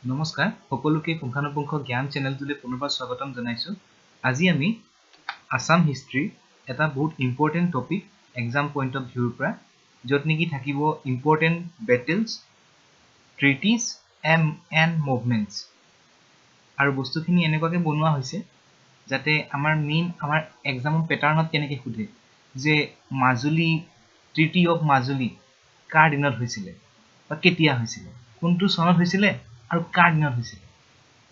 নমস্কাৰ সকলোকে পুংখানুপুংখ জ্ঞান চেনেলটোলে পুনৰবাৰ স্বাগতম জনাইছো আজি আমি আসাম হিষ্ট্ৰী এটা বহুত important topic exam point of ভিউৰ পৰা যত নেকি থাকিব important battles treaties and movements আৰু বস্তুখিনি এনেকুৱাকে বনোৱা হৈছে যাতে আমাৰ এক্সামৰ পেটাৰ্নত কেনেকৈ খুধে যে মাজুলী ট্ৰিটি অফ মাজুলী কাৰ দিনত হৈছিল বা কেতিয়া হৈছিল কোনটো চনত হৈছিল আৰু কাৰ দিনত হৈছিল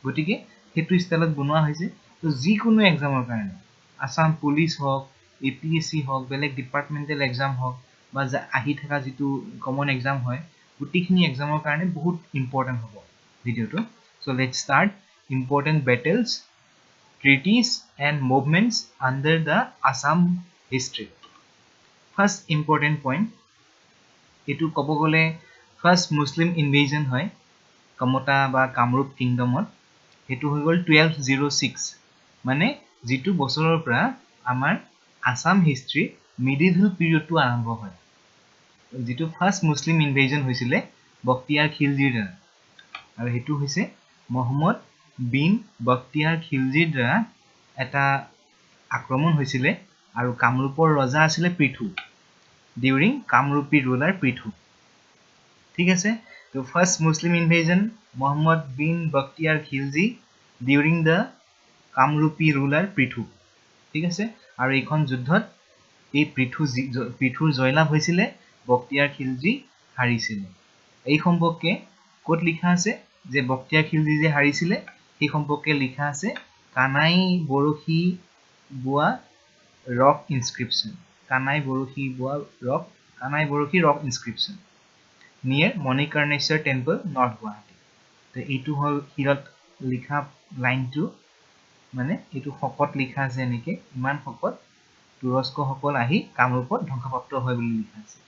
গতিকে হেতু ষ্টাইলত বনোৱা হৈছে তো যিকোনো এক্সামৰ কাৰণে আসাম পুলিশ হওক APSC হওক বেলেগ ডিপাৰ্টমেন্টাল এক্সাম হওক বা আহি থকা যেটো কমন এক্সাম হয় গুটিখিনি এক্সামৰ কাৰণে বহুত ইম্পৰ্টেন্ট হ'ব ভিডিওটো so let's start important battles treaties and movements under the Assam history first important point etu kobo gole first muslim invasion hoy কমতা বা কামৰূপ কিংডমত হেতু হৈ গল 1206 মানে যেটো বছৰৰ পৰা আমাৰ আসাম হিষ্ট্ৰী মিডিভেল পিৰিয়ডটো আৰম্ভ হয় যেটো ফাৰ্স্ট মুসলিম ইনভেজন হৈছিল বখতিয়াৰ খিলজিৰ দ্বাৰা আৰু হেতু হৈছে মোহাম্মদ বিন বখতিয়াৰ খিলজিৰ দ্বাৰা এটা আক্ৰমণ হৈছিল আৰু কামৰূপৰ ৰজা আছিল পৃথু ডিউৰিং কামৰূপী ৰুলাৰ পৃথু ঠিক আছে তো first Muslim invasion Muhammad bin Bakhtiyar Khilji during the Kamrupi ruler Prithu ঠিক আছে আৰু এইখন যুদ্ধত এই পৃথুৰ জয়লাভ হৈছিল বখতিয়াৰ খিলজি হাৰিছিল এই সম্পৰ্কে কোট লিখা আছে যে বখতিয়াৰ খিলজি যে হাৰিছিল এই সম্পৰ্কে লিখা আছে কানাই বৰখি বুৱা ৰক ইনস্ক্ৰিপশন কানাই Borkhi rock ইনস্ক্ৰিপশন near Manikarneswar temple north Guwahati তো এইটো হল হিৰত লিখা লাইন টু মানে এইটো শকত লিখা আছে এনেকে ইমান শকত তুৰস্ক সকল আহি কামৰূপত ধ্বংসপ্ৰাপ্ত হয় বুলি লিখা আছে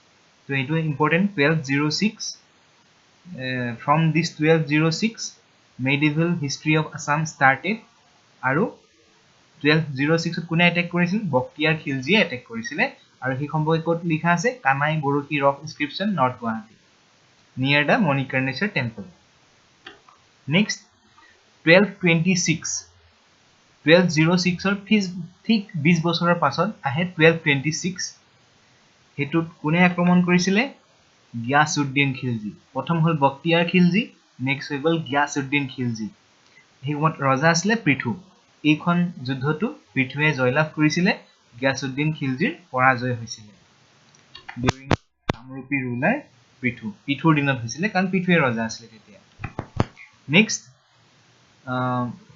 তো এইটো important 1206 from this 1206 medieval history of Assam started আৰু 1206 কোনে অ্যাটাক কৰিছিল বখতিয়াৰ খিলজিয়ে অ্যাটাক কৰিছিল আৰু সেই সম্পৰ্কত লিখা আছে Kanai Borkhi rock inscription north Guwahati near the Manikarneswar temple. Next, 1226. 1206 or ঠিক 20 বছৰৰ পাছত আহে 1226 হেতুত কোনে আক্ৰমণ কৰিছিল গিয়াসউদ্দিন খিলজি প্ৰথম হল বখতিয়াৰ খিলজি নেক্সট হৈ গল গিয়াসউদ্দিন খিলজি এই সময়ত ৰজা আছিল পৃথু এইখন যুদ্ধটো পৃথুৱে জয়লাভ কৰিছিল গিয়াসউদ্দিন খিলজিৰ পৰাজয় হৈছিল during কামৰূপী ৰুলাৰ পিঠুৰ দিনত হৈছিল কাৰণ পিঠুৱে ৰজা আছিল তেতিয়া নেক্সট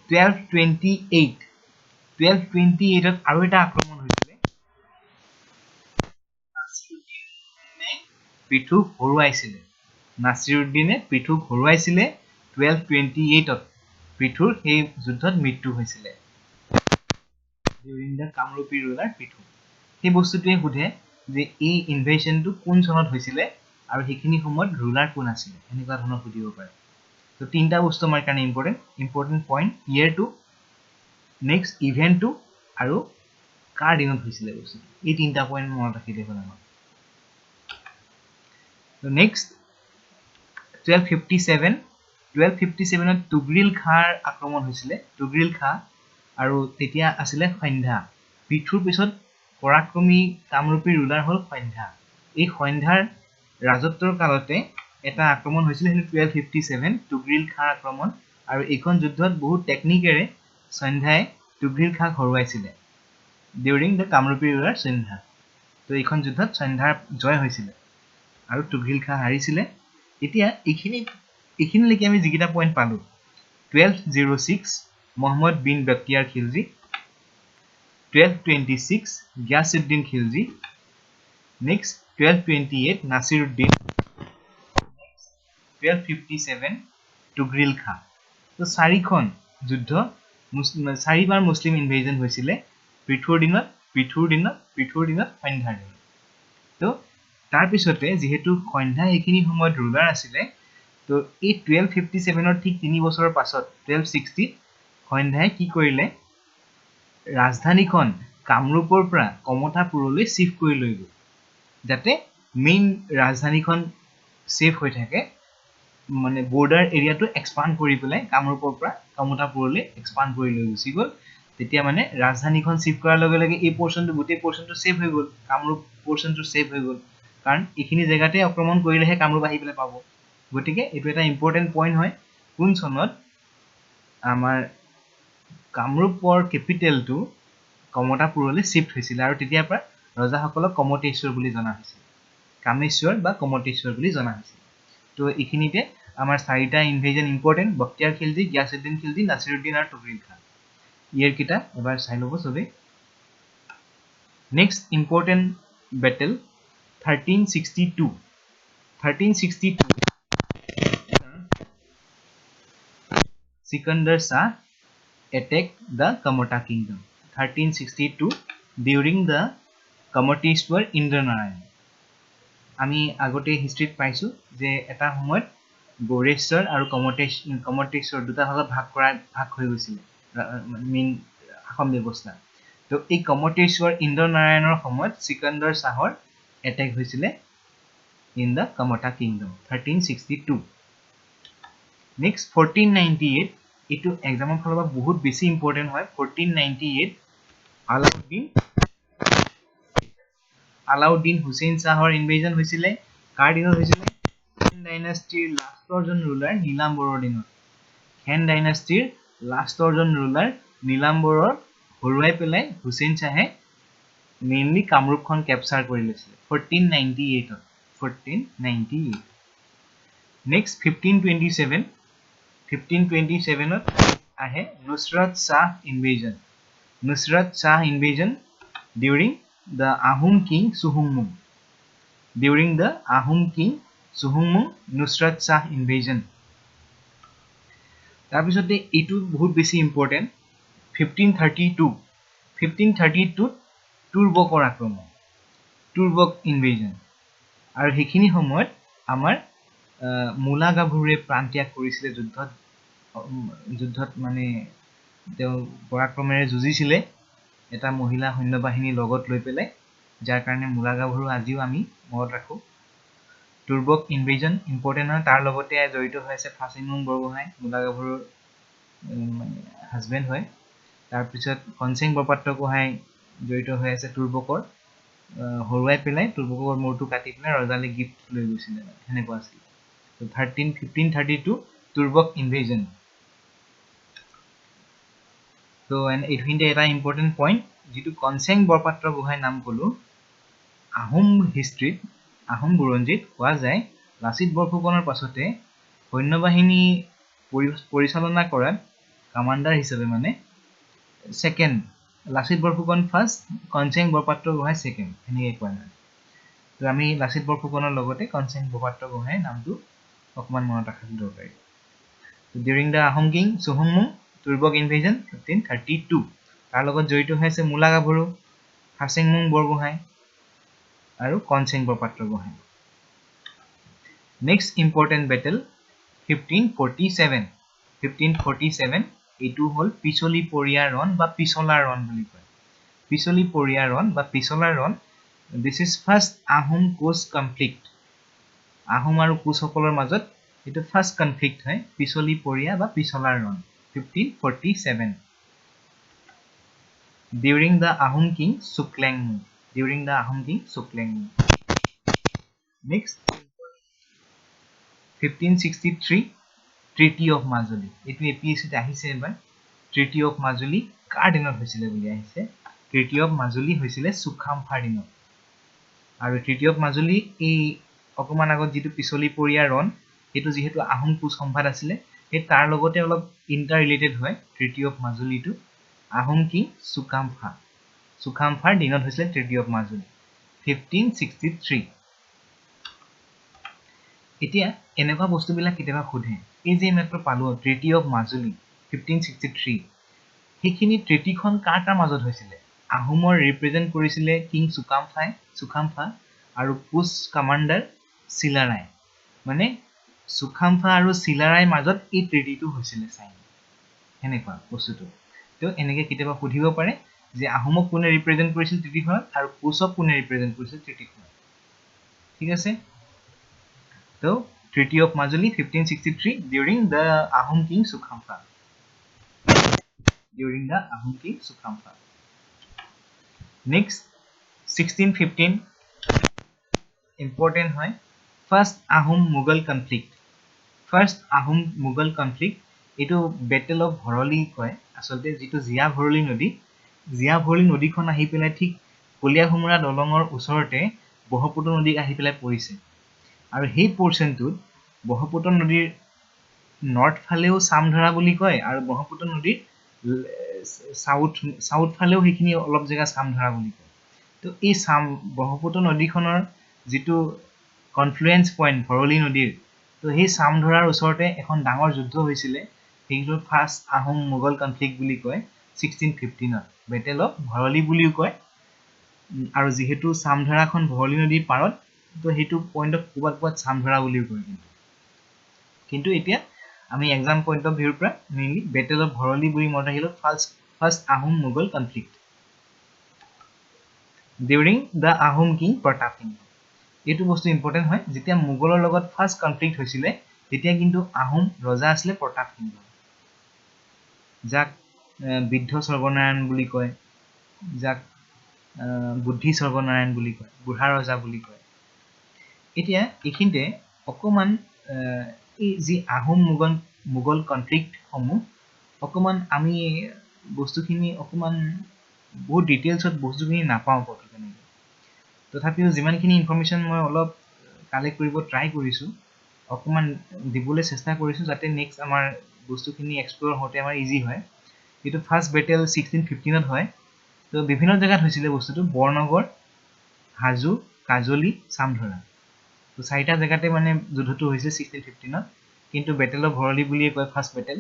1228 আৰু এটা আক্ৰমণ হৈছিল পিঠুক হৰুৱাইছিল নাছিৰুদ্দিনে পিঠুক হৰুৱাইছিল 1228 পিঠুৰ সেই যুদ্ধত মৃত্যু হৈছিল during the কামৰূপী ৰুলাৰ পিঠু সেই বস্তুটোৱে খুধে যে এই ইনভেশনটো কোন চনত হৈছিল আৰু হেখিনি সময়ত ৰুলাৰ কোন আছিল এনেকুৱা ধৰণৰ খুদিব পাৰে তো তিনটা বস্তু আমাৰ কাৰণে ইম্পৰ্টেন্ট পইণ্ট ইয়াৰ টু নেক্সট ইভেন্ট টু আৰু কাৰ দিনত হৈছিল বস্তু এই তিনটা পইণ্ট মনত ৰাখিলে হ'ল আমাৰ তো নেক্সট 1257 তুগৰিল খাৰ আক্ৰমণ হৈছিল তুগৰিল খা আৰু তেতিয়া আছিল সন্ধ্যা পিঠুৰ পিছত পৰাক্ৰমী কামৰূপী ৰুলাৰ হল সন্ধ্যা এই সন্ধ্যাৰ ৰাজত্বৰ কালতে এটা আক্ৰমণ হৈছিল 1257 তুগৰিল খাৰ আক্ৰমণ আৰু এইখন যুদ্ধত বহুত টেকনিকেৰে সন্ধ্যাই তুগৰিল খাক হৰুৱাইছিল ডিউৰিং দ্য কামৰূপী ৰুলাৰ সন্ধ্যা তো এইখন যুদ্ধত সন্ধ্যাৰ জয় হৈছিল আৰু তুগৰিল খা হাৰিছিল এতিয়া এইখিনিলৈকে আমি যিকিটা পইণ্ট পালো 1206 মোহাম্মদ বিন বখতিয়াৰ খিলজি 1226 গিয়াসউদ্দিন খিলজি next 1228 নাছিৰুদ্দিন 1257 তুগৰিল খা তো চাৰিখন যুদ্ধ চাৰিবাৰ মুসলিম ইনভেজন হৈছিল পিঠুৰ দিনত সন্ধ্যাৰ দিনত তো তাৰ পিছতে যেহেতু সন্ধ্যা এইখিনি সময়ত ৰুলাৰ আছিল তো এই 1257 ঠিক 3 বছৰৰ পাছত 1260 সন্ধ্যাই কি কৰিলে ৰাজধানীখন কামৰূপৰ পৰা কমতাপুৰলৈ শিফট কৰি লৈ গ'ল যাতে মেইন ৰাজধানীখন সেফ হৈ থাকে মানে বৰ্ডাৰ এৰিয়াটো এক্সপান্ড কৰি পেলাই কামৰূপৰ পৰা কমতাপুৰলৈ এক্সপান্ড কৰি লৈ গুচি গ'ল তেতিয়া মানে ৰাজধানীখন শিফট কৰাৰ লগে লগে এই পোৰশনটো গোটেই পোৰশনটো সেভ হৈ গ'ল কামৰূপ পোৰশনটো সেভ হৈ গ'ল কাৰণ এইখিনি জায়গাতে আক্ৰমণ কৰিলেহে কামৰূপ আহি পেলাই পাব গতিকে এটো এটা ইম্পৰ্টেন্ট পইণ্ট হয় কোন চনত আমাৰ কামৰূপৰ ক্যাপিটেলটো কমতাপুৰলৈ শিফট হৈছিল আৰু তেতিয়াৰ পৰা ৰজাসকলক কমতেশ্বৰ বুলি জনা হৈছিল কামেশ্বৰ বা কমতেশ্বৰ বুলি জনা হৈছিল তো এইখিনিতে আমাৰ চাৰিটা ইনভেজন ইম্পৰ্টেন্ট বখতিয়াৰ খিলজি গিয়াসউদ্দিন খিলজি নাছিৰুদ্দিন আৰু তুগৰীল খান ইয়াৰ কিটা এবাৰ চাই লব সবে next important battle 1362 Sikandar Shah attacked the Kamata kingdom 1362 during the Kamateshwar Indranarayan আমি আগতে হিষ্ট্ৰীত পাইছো যে এটা সময়ত গৌৰেশ্বৰ আৰু কমতেশ্বৰ দুটা ভাগত ভাগ হৈ গৈছিল মেইন শাসন ব্যৱস্থা তো এই কমতেশ্বৰ ইন্দ্ৰনাৰায়ণৰ সময়ত সিকান্দাৰ শাহৰ এটেক হৈছিল ইন দা কামাতা কিংডম 1362 নেক্সট 1498 এটো এক্সামৰ ফালৰ পৰা বহুত বেছি ইম্পৰ্টেন্ট হয় 1498 আলাউদ্দিন হুছেইন শাহৰ ইনভেজন হৈছিল কাৰ দিনত হৈছিল হেন ডাইনাষ্টিৰ লাষ্টৰ জন ৰুলাৰ নীলাম্বৰৰ দিনত হেন ডাইনাষ্টিৰ লাষ্টৰ জন ৰুলাৰ নীলাম্বৰৰ হৰুৱাই পেলাই হুছেইন শাহে মেইনলি কামৰূপখন ক্যাপচাৰ কৰি লৈছিল 1498 নেক্সট 1527 আহে নুসৰত শাহ invasion during the Ahom king Suhumung Nusrat Shah invasion তাৰ পিছতে এটো বহুত বেছি ইম্পৰ্টেন্ট 1532 তুৰ্বকৰ আক্ৰমণ তুৰ্বক ইনভেজন আৰু হেখিনি সময়ত আমাৰ মুলা গাভৰুৱে প্ৰাণ ত্যাগ কৰিছিল যুদ্ধত মানে তেওঁ পৰাক্ৰমেৰে যুঁজিছিলে এটা মহিলা সৈন্যবাহিনী লগত লৈ পেলাই যাৰ কাৰণে মুলা গাভৰু আজিও আমি মনত ৰাখো তুৰ্বক ইনভেজন ইম্পৰ্টেন্ট হয় তাৰ লগতে জড়িত হৈ আছে ফাচিংমুং বৰগোহাঁই মুলা গাভৰুৰ হাজবেন্ড হয় তাৰ পিছত কনসেং বৰপাত্ৰ গোহাঁই জড়িত হৈ আছে তুৰ্বকৰ হৰুৱাই পেলাই তুৰ্বকৰ মূৰটো কাটি পেলাই ৰজালে গিফ্ট লৈ গৈছিল হেনেকুৱা আছিল তো 1532 তুৰ্বক ইনভেজন তো এইখিনিতে এটা ইম্পৰ্টেন্ট পইণ্ট যেটো কনসেং বৰপাত্ৰ গোহাঁই নাম কলো আহোম হিষ্ট্ৰীত আহোম বুৰঞ্জীত কোৱা যায় লাচিত বৰফুকনৰ পাছতে সৈন্যবাহিনী পৰিচালনা কৰাত কমান্ডাৰ হিচাপে মানে second Lachit Borphukan first Konseng Borpatra Gohain second এনেকৈ কোৱা হয় তো আমি লাচিত বৰফুকনৰ লগতে কনসেং বৰপাত্ৰ গোহাঁই নামটো অকমান মনত ৰাখাটো দৰকাৰী তো during the Ahom king সুহুংমুং Turbak invasion 1532 তাৰ লগত জড়িত হৈ আছে মুলা গাভৰু ফাচিংমুং বৰগোহাঁই আৰু Konseng Borpatra Gohain next important battle 1547 এটো হল পিছলি পৰিয়া ৰণ বা পিছলা ৰণ বুলি কয় পিছলি পৰিয়া ৰণ বা পিছলা ৰণ this is first Ahom Koch conflict Ahom আৰু কোচসকলৰ মাজত এটো ফাৰ্স্ট কনফ্লিক্ট হয় পিছলি পৰিয়া বা পিছলা ৰণ 1547 during the Ahom king Suklengmu next 1563 Treaty of Majuli এটো APSC তে আহিছে এবাৰ Treaty of Majuli কাৰ দিনত হৈছিল বুলি আহিছে Treaty of Majuli হৈছিল সুখামফাৰ দিনত আৰু Treaty of Majuli এই অকমান আগত যেটো পিছলি পৰিয়া ৰণ এটো যেহেতু আহোম কোচ সম্ভাদ আছিল এই তাৰ লগতে অলপ ইন্টাৰ ৰিলেটেড হয় Treaty of Majuli টো আহোম কিং সুখামফাৰ দিনত হৈছিল Treaty of Majuli 1563 এতিয়া এনেকুৱা বস্তুবিলাক কিতেবা খুধে এই যে মাত্ৰ পালো Treaty of Majuli 1563 হেখিনি ট্ৰিটিখন কাৰ মাজত হৈছিল আহোমৰ ৰিপ্ৰেজেন্ট কৰিছিল কিং সুখামফা আৰু কোচ কমান্ডাৰ চিলাৰাই মানে সুখামফা আৰু চিলাৰাই মাজত এই ট্ৰিটিটো হৈছিল সাইন হেনেকুৱা বস্তুটো তো এনেকে কিতেবা খুধিব পাৰে যে আহোমক কোনে ৰিপ্ৰেজেন্ট কৰিছিল ট্ৰিটিখনত আৰু কোচক কোনে ৰিপ্ৰেজেন্ট কৰিছিল ট্ৰিটিখনত ঠিক আছে তো Treaty of Majuli 1563 during the Ahom King Sukhamfa. Next 1615 important hoy first Ahom-Mughal conflict. First Ahom-Mughal conflict eto Battle of Bharoli koy asolte jitu Zia Bharoli nodi khon ahi pelai thik Koliahumra dolongor usorote Bohoputo nodi ahi pelai porise aru hei portion tut Bohoputo nodir north phaleo Samdhara boli koy aru Bohoputo nodir south phaleo hekhini olop jega Samdhara boli koy to ei Bohoputo nodi khonor jitu confluence point Bharoli nodir to hei Samdharar usorote ekhon dangor juddho hoisile heito first Ahom-Mughal conflict boli koy 1615 Battle of Bharoli boliu koy aru jihetu Samdhara khon Bharoli nodir parot to hetu point of kubat Samdhara boliu koy কিন্তু এতিয়া আমি exam point of view pra mainly Battle of Bharoli boli mota hilo first Ahom-Mughal conflict during the Ahom King Pratap Singh etu bostu important hoy jetia Mugholor logot first conflict hoisile tetia kintu Ahom roja asle Pratap Singh jak Biddho Sarvanaran boli koy jak Buddhi Sarvanaran boli koy Buddha roja boli koy etia ekhinte okoman ji Ahom-Mughal conflict homu okoman ami bostu khini okoman বহুত details ot bostu khini napao kotu kene তথাপিও যিমানখিনি information মই অলপ collect কৰিব try কৰিছো অকমান দিবলৈ চেষ্টা কৰিছো যাতে নেক্সট আমাৰ বস্তুখিনি এক্সপ্লোৰ হতে আমাৰ ইজি হয় এটো ফাৰ্স্ট বেটেল 1615 ত হয় তো বিভিন্ন জায়গাত হৈছিলে বস্তুটো বৰনগৰ হাজু কাজলি সামধৰা তো চাৰিটা জায়গাতে মানে যুদ্ধটো হৈছে 1615 ত কিন্তু বেটেল অফ ভৰলি বুলিয়ে কয় ফাৰ্স্ট বেটেল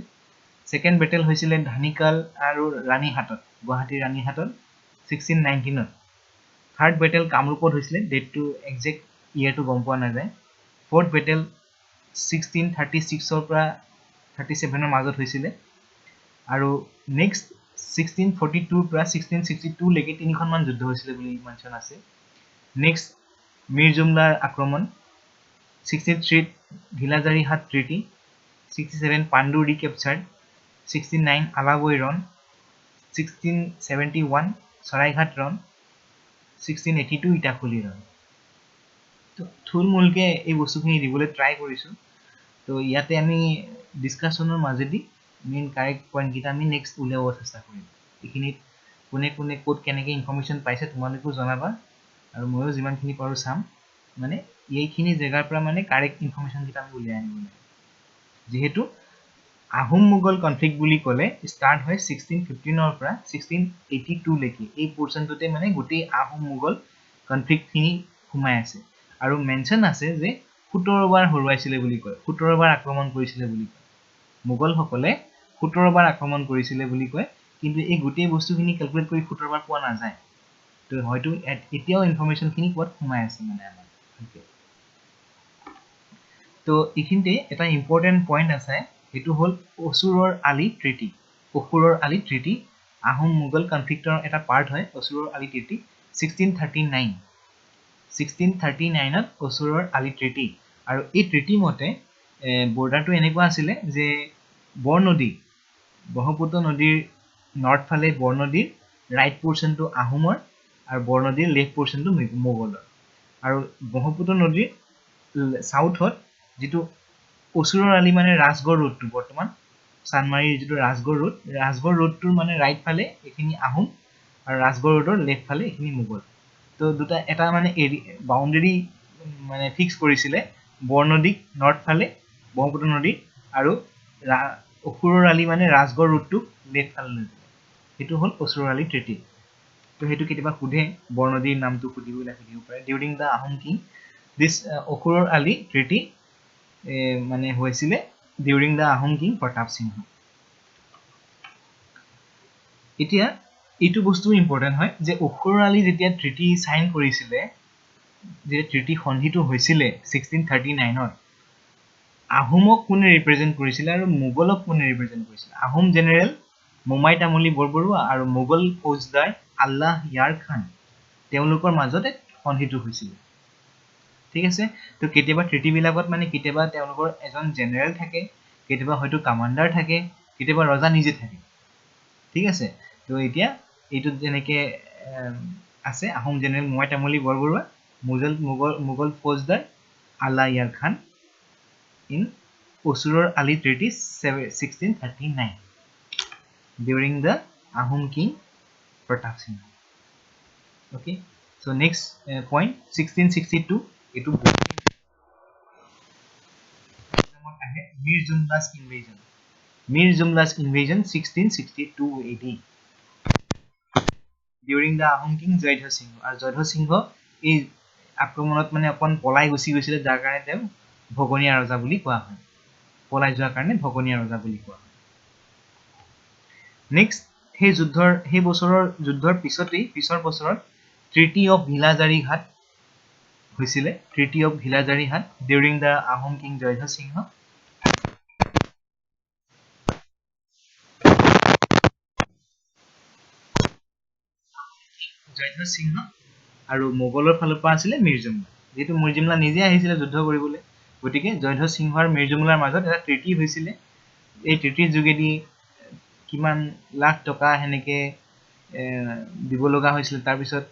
সেকেন্ড বেটেল হৈছিলে ধানিকাল আৰু ৰাণীহাটত গুৱাহাটী ৰাণীহাটত 1619 ত Third battle Kamrupot hoisile date to exact year to gom poa na jay fourth battle 1636 or pra 37 er majot hoisile aru next 1642 pra 1662 leke tini khon man juddho hoisile boli mention ase next Mir Jumlar akromon 63 Dhilajari Hat Treaty 67 Pandu recaptured 69 Alaboi Run 1671 Saraighat Run 1682 Itakhuli ৰন তো থুলমুলকে এই বস্তুখিনি দিবলৈ try কৰিছো তো ইয়াতে আমি ডিসকাশনৰ মাজেদি main correct point কিটা আমি নেক্সট উলিয়াব চেষ্টা কৰিম এখিনি কোনে কোড কেনেকে ইনফৰমেশন পাইছে তোমালোকো জনাবা আৰু ময়ো যিমানখিনি পাৰো চাম মানে এইখিনি জায়গাৰ পৰা মানে কাৰেক্ট ইনফৰমেশন কিটা আমি উলিয়াই আনিব লাগে যেহেতু Ahom-Mughal conflict বুলি কলে স্টার্ট হয় 1615 ৰ পৰা 1682 লৈকে এই পোৰচনটোতে মানে গুটি Ahom-Mughal conflict খিনি ঘুমাই আছে আৰু মেনশন আছে যে 17 বাৰ হৰুৱাইছিলে বুলি কয় 17 বাৰ আক্ৰমণ কৰিছিলে বুলি কয় মুঘল সকলে 17 বাৰ আক্ৰমণ কৰিছিলে বুলি কয় কিন্তু এই গুটি বস্তুখিনি ক্যালকুলেট কৰি 17 বাৰ পোৱা না যায় তো হয়তো এতিয়াও ইনফৰমেশন খিনি কোত ঘুমাই আছে মানে আমাৰ তো ইখিনতে এটা ইম্পৰ্টেন্ট পইণ্ট আছে এটো হল অসুৰৰ আলি ট্ৰিটি Ahom-Mughal conflictor এটা পাৰ্ট হয় অসুৰৰ আলি ট্ৰিটি 1639 ত অসুৰৰ আলি ট্ৰিটি আৰু এই ট্ৰিটি মতে বৰ্ডাৰটো এনেকুৱা আছিল যে বৰনদী ব্ৰহ্মপুত্ৰ নদীৰ নৰ্থ ফালে বৰনদীৰ ৰাইট পোৰশনটো আহোমৰ আৰু বৰনদীৰ লেফট পোৰশনটো মোগলৰ আৰু ব্ৰহ্মপুত্ৰ নদীৰ সাউথত যেটো অসুৰৰ আলি মানে ৰাজগড় ৰোডটো বৰ্তমান সানমাৰীৰ যেটো ৰাজগড় ৰোডটোৰ মানে ৰাইট ফালে এখিনি আহোম আৰু ৰাজগড় ৰোডৰ লেফট ফালে এখিনি মোগল তো দুটা এটা মানে বাউন্ডাৰী মানে ফিক্স কৰিছিলে বৰনদী নৰ্থ ফালে ব্ৰহ্মপুত্ৰ নদী আৰু অসুৰৰ আলি মানে ৰাজগড় ৰোডটো লেফট ফালে লৈ এটো হল অসুৰৰ আলি ট্ৰিটি তো হেতু কিবা খুদে বৰনদীৰ নামটো খুদিবলৈ খুদিব পাৰে during the Ahom king this Asurar Ali treaty মানে হৈছিলে during the Ahom king Pratap Singha এতিয়া এটো বস্তু ইম্পৰ্টেন্ট হয় যে অসুৰৰ আলি যেতিয়া ট্ৰিটি সাইন কৰিছিলে যে ট্ৰিটি সন্ধিটো হৈছিলে 1639 ত আহোমক কোনে ৰিপ্ৰেজেন্ট কৰিছিল আৰু মোগলক কোনে ৰিপ্ৰেজেন্ট কৰিছিল আহোম জেনেৰেল মোমাই তামুলী বৰবৰুৱা আৰু মোগল ফৌজদাৰ আল্লাহ ইয়াৰ খান তেওঁলোকৰ মাজতে সন্ধিটো হৈছিল ঠিক আছে তো কেতিয়াবা ট্ৰিটি বিলাকত মানে কেতিয়াবা তেওঁলোকৰ এজন জেনেৰেল থাকে কেতিয়াবা হয়তো কমান্ডাৰ থাকে কেতিয়াবা ৰজা নিজে থাকে ঠিক আছে তো এতিয়া এইটো যেনেকে আছে আহোম জেনেৰেল মই তামুলী বৰবৰুৱা মুঘল ফৌজদাৰ আলায়াৰ খান in Osurur Ali Treaties 1639 during the Ahom King Pratap Singh. Okay, so next point 1662 it to Mir Jumla's invasion. Mir Jumla's invasion 1662 AD during the Ahom King Jaidha Singh. Ar Jaidha Singh এই আক্ৰমণত মানে অকন পলাই গুছি গৈছিল যাৰ কাৰণে তেওঁ ভগনীয়া ৰজা বুলি কোৱা হয় পলাই যোৱাৰ কাৰণে ভগনীয়া ৰজা বুলি কোৱা হয় নেক্সট সেই বছৰৰ যুদ্ধৰ পিছৰ বছৰত ট্ৰিটি অফ ভিলাজাৰী ঘাট হৈছিল ট্ৰিটি অফ ভিলাজাৰী ঘাট during the Ahom king Jayadhwaj সিংহ আৰু মোগলৰ ফালৰ পৰা আছিল মিৰ জুমলা যেটো মিৰ জুমলা নিজে আহিছিল যুদ্ধ কৰিবলৈ গতিকে জয়ধ্বজ সিংহ আৰু মিৰ জুমলাৰ মাজত এটা ট্ৰিটি হৈছিল এই ট্ৰিটিৰ যোগেদি কিমান লাখ টকা হেনেকে দিব লগা হৈছিল তাৰ পিছত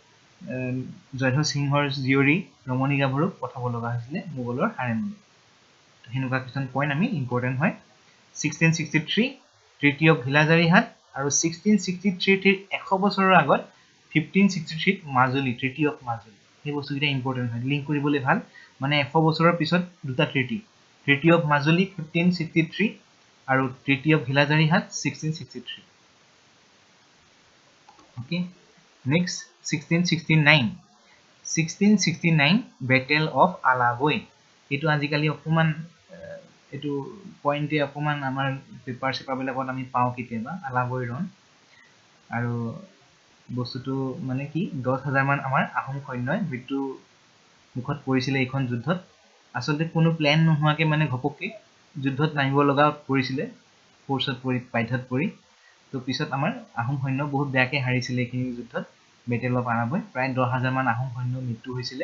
জয়ধ্বজ সিংহৰ জিয়ৰী ৰমণী গাভৰুক পঠাব লগা হৈছিল মোগলৰ হাৰেমলৈ হেনেকুৱা কিছুমান পইণ্ট আমি ইম্পৰ্টেন্ট হয় 1663 ট্ৰিটি অফ ভিলাজাৰী হাট আৰু 1663 100 বছৰৰ আগত 1563 মাজুলী ট্ৰিটি অফ মাজুলী এই বস্তুকেইটা ইম্পৰ্টেন্ট হয় লিংক কৰিবলৈ ভাল মানে 100 বছৰৰ পিছত দুটা ট্ৰিটি অফ মাজুলী 1563 আৰু ট্ৰিটি অফ ভিলাজাৰী হাট 1663 okay next 1669 battle of alaboi এটো আজিকালি অপমান এটো পইণ্টে অপমান আমাৰ পেপাৰ বিলাকত আমি পাও কেতিয়াবা আলাবই ৰণ আৰু বস্তুটো মানে কি 10000 মান আমাৰ আহোম সৈন্যই মৃত্যু মুখত পৰিছিল এইখন যুদ্ধত আসলতে কোনো প্ল্যান নোহোৱাকে মানে ঘপককে যুদ্ধত নামিব লগা পৰিছিল ফোৰ্সত পৰি পাইথত পৰি তো পিছত আমাৰ আহোম সৈন্য বহুত বেয়াকে হাৰিছিল এইখিনি যুদ্ধত বেটেল অফ আলাবই প্ৰায় 10000 মান আহোম সৈন্য মৃত্যু হৈছিল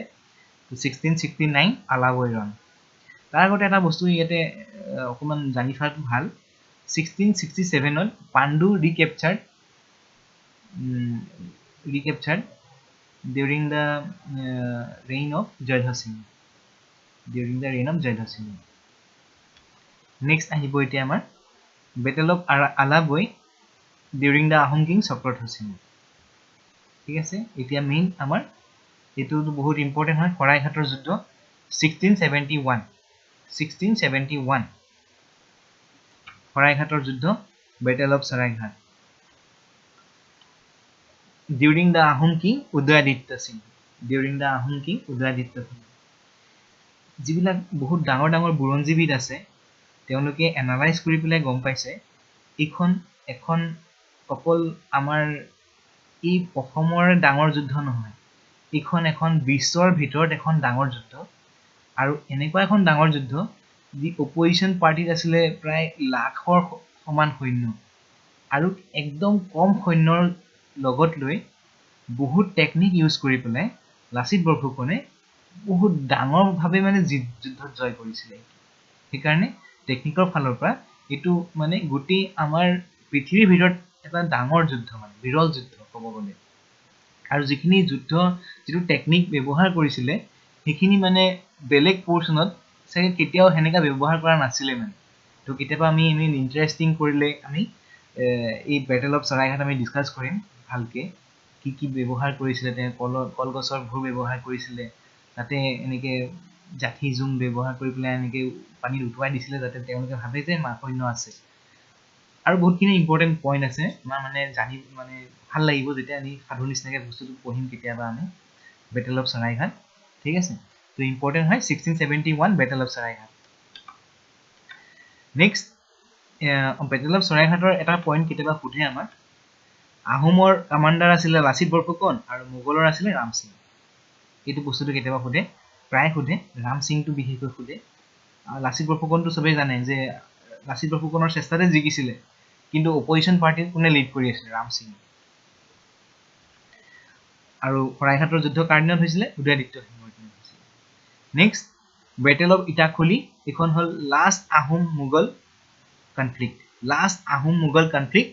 তো 1669 আলাবই ৰণ তাৰ আগতে এটা বস্তু ইয়াতে অকমান জানি থোৱাটো ভাল 1667 ত Pandu ৰিকেপচাৰ্ড during the reign of Jaidha Singh next আহিব এতিয়া আমাৰ battle of alaboi during the Ahom King Chakradhar Singh ঠিক আছে এতিয়া মেইন আমাৰ এটো বহুত ইম্পৰ্টেন্ট হয় শৰাইঘাটৰ যুদ্ধ 1671 শৰাইঘাটৰ যুদ্ধ battle of Saraighat during the Ahom King Udayaditya Singh যিবিলাক বহুত ডাঙৰ বুৰঞ্জীবিদ আছে তেওঁলোকে এনালাইজ কৰি পেলাই গম পাইছে এখন অকল আমাৰ এই অসমৰ ডাঙৰ যুদ্ধ নহয় এখন বিশ্বৰ ভিতৰত এখন ডাঙৰ যুদ্ধ আৰু এনেকুৱা এখন ডাঙৰ যুদ্ধ যি অপজিশন পাৰ্টিত আছিলে প্ৰায় লাখৰ সমান সৈন্য আৰু একদম কম সৈন্যৰ লগত লৈ বহুত টেকনিক ইউজ কৰি পেলাই লাচিত বৰফুকনে বহুত ডাঙৰ ভাবে মানে যুদ্ধত জয় কৰিছিল সেইকাৰণে টেকনিকৰ ফালৰ পৰা এটো মানে গুটি আমাৰ পৃথিৱীৰ ভিতৰত এটা ডাঙৰ যুদ্ধ মানে বিৰল যুদ্ধ ক'ব গ'লে আৰু যিখিনি যুদ্ধ যেটো টেকনিক ব্যৱহাৰ কৰিছিল সেইখিনি মানে বেলেগ পোৰছনত চাগে কেতিয়াও হেনেকা ব্যৱহাৰ কৰা নাছিল মানে তো কিতাবা আমি ইন্টাৰেষ্টিং কৰিলে আমি এই ব্যাটেল অফ শৰাইঘাট আমি ডিসকাস কৰিম ভালকে কি ব্যৱহাৰ কৰিছিল তে কলগছৰ ভূৰ ব্যৱহাৰ কৰিছিল তাতে এনেকে জাঠি জুং ব্যৱহাৰ কৰি পেলাই এনেকে পানী উটুৱাই দিছিল যাতে তেওঁলোকে ভাবে যে সৈন্য আছে আৰু বহুতখিনি ইম্পৰ্টেন্ট পইণ্ট আছে মানে জানি মানে ভাল লাগিব যেতিয়া আমি সাধু নিচিনাকে বস্তুটো পঢ়িম কেতিয়াবা আমি ব্যাটেল অফ শৰাইঘাট ঠিক আছে তো ইম্পৰ্টেন্ট হয় 1671 battle of Saraighat next battle of শৰাইঘাটৰ এটা পইণ্ট কেতিয়াবা সুধে আমাক আহোমৰ কমান্ডাৰ আছিল লাচিত বৰফুকন আৰু মোগলৰ আছিল ৰাম সিং এইটো বস্তুটো কেতিয়াবা সুধে প্ৰায় সুধে ৰাম সিংটো বিশেষকৈ সুধে লাচিত বৰফুকনটো সবেই জানে যে লাচিত বৰফুকনৰ চেষ্টাতে জিকিছিল কিন্তু অপজিশন পাৰ্টিৰ কোনে লিড কৰি আছিল ৰাম সিং আৰু শৰাইঘাটৰ যুদ্ধ কাৰ্ডিনেট হৈছিল উদয়াদিত্য সিংহৰ হৈছিল নেক্সট বেটেল অফ ইটাখুলি এখন হল last Ahom Mughal conflict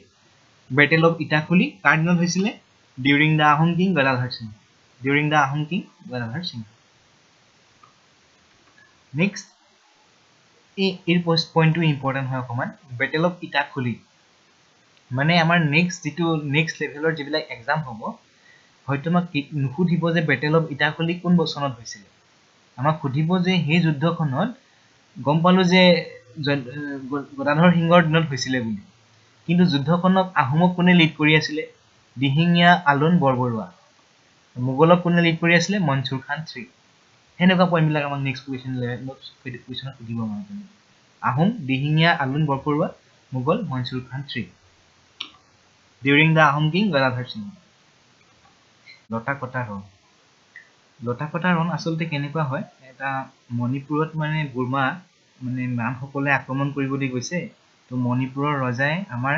battle of Itakhuli কাৰ দিনত হৈছিলে during the Ahom king Gadadhar Singha next এই পইণ্টটো ইম্পৰ্টেণ্ট হয় অকণমান বেটেল অফ ইটাখুলি মানে আমাৰ নেক্সট লেভেলৰ যিবিলাক এক্সাম হ'ব হয়তো আমাক নুসুধিব যে বেটেল অফ ইটাখুলি কোন বছৰত হৈছিলে আমাক সুধিব যে সেই যুদ্ধখনত গম পালো যে গদাধৰ সিংহৰ দিনত হৈছিলে বুলি কিন্তু যুদ্ধখনক আহোমক কোনে লিড কৰি আছিলে দিহিঙীয়া আলন বৰবৰুৱা মোগলক কোনে লিড কৰি আছিলে মনসুৰ খান III হেনেকুৱা পইণ্টবিলাক আমাক নেক্সট কুৱেশ্যনত সুধিব মানে Ahom Dihingia Alan Borbarua Mughal Mansur Khan III during the Ahom king Gadadhar Singha লতা ৰণ আচলতে কেনেকুৱা হয় এটা মণিপুৰত মানে বুৰ্মা মানে মানসকলে আক্ৰমণ কৰিবলৈ গৈছে তো মণিপুৰৰ ৰজাই আমাৰ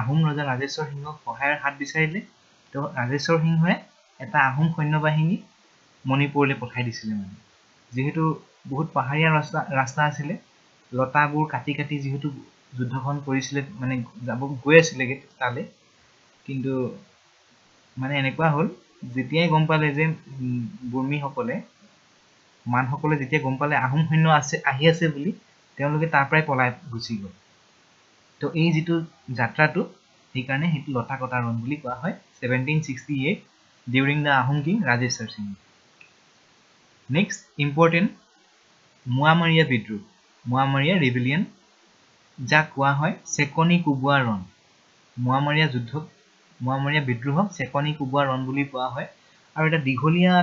আহোম ৰজা ৰাজেশ্বৰ সিংহক সহায়ৰ হাত বিচাৰিলে তো ৰাজেশ্বৰ সিংহই এটা আহোম সৈন্যবাহিনী মণিপুৰলৈ পঠাই দিছিলে মানে যিহেতু বহুত পাহাৰীয়া ৰাস্তা আছিলে লতাবোৰ কাটি যিহেতু যুদ্ধখন কৰিছিলে মানে গৈ আছিলে তালে কিন্তু মানে এনেকুৱা হ'ল যেতিয়াই গম পালে যে বুৰ্মীসকলে মানসকলে যেতিয়া গম পালে আহোম সৈন্য আহি আছে বুলি তেওঁলোকে তাৰ পৰাই পলাই গুচি গ'ল তো এই যিটো যাত্ৰাটো সেইকাৰণে সেইটো লতা ৰণ বুলি কোৱা হয় 1768 during the Ahom king Rajeswar Singha next important Moamoria rebellion যাক কোৱা হয় চেকনি কোবোৱা ৰণ মোৱামৰীয়া বিদ্ৰোহক চেকনি কোবোৱা ৰণ বুলি কোৱা হয় আৰু এটা দীঘলীয়া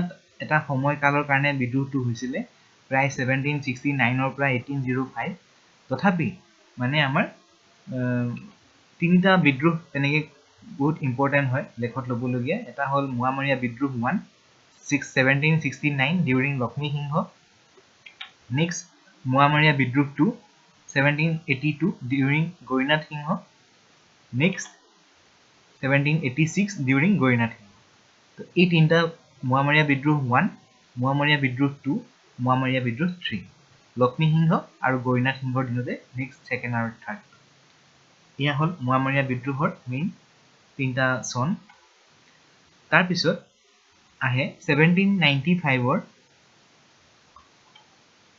এটা সময়কালৰ কাৰণে বিদ্ৰোহটো হৈছিলে প্ৰায় 1769 পৰা 1805 তথাপি মানে আমাৰ তিনিটা বিদ্ৰোহ তেনেকে বহুত ইম্পৰ্টেণ্ট হয় লেখত ল'বলগীয়া এটা হ'ল মোৱামৰীয়া বিদ্ৰোহ 1769 ডিউৰিং লক্ষ্মী সিংহ নেক্সট মোৱামৰীয়া বিদ্ৰোহ 2 1782 ডিউৰিং গৌৰীনাথ সিংহ নেক্সট 1786 ডিউৰিং গৌৰীনাথ সিংহ তো এই তিনিটা মোৱামৰীয়া বিদ্ৰোহ 1 মোৱামৰীয়া বিদ্ৰোহ 2 মোৱামৰীয়া বিদ্ৰোহ 3 লক্ষ্মী সিংহ আৰু গৌৰীনাথ সিংহৰ দিনতে নেক্সট ছেকেণ্ড আৰু থাৰ্ড এয়া হ'ল মোৱামৰীয়া বিদ্ৰোহৰ মেইন তিনিটা চন তাৰপিছত আহে 1795ৰ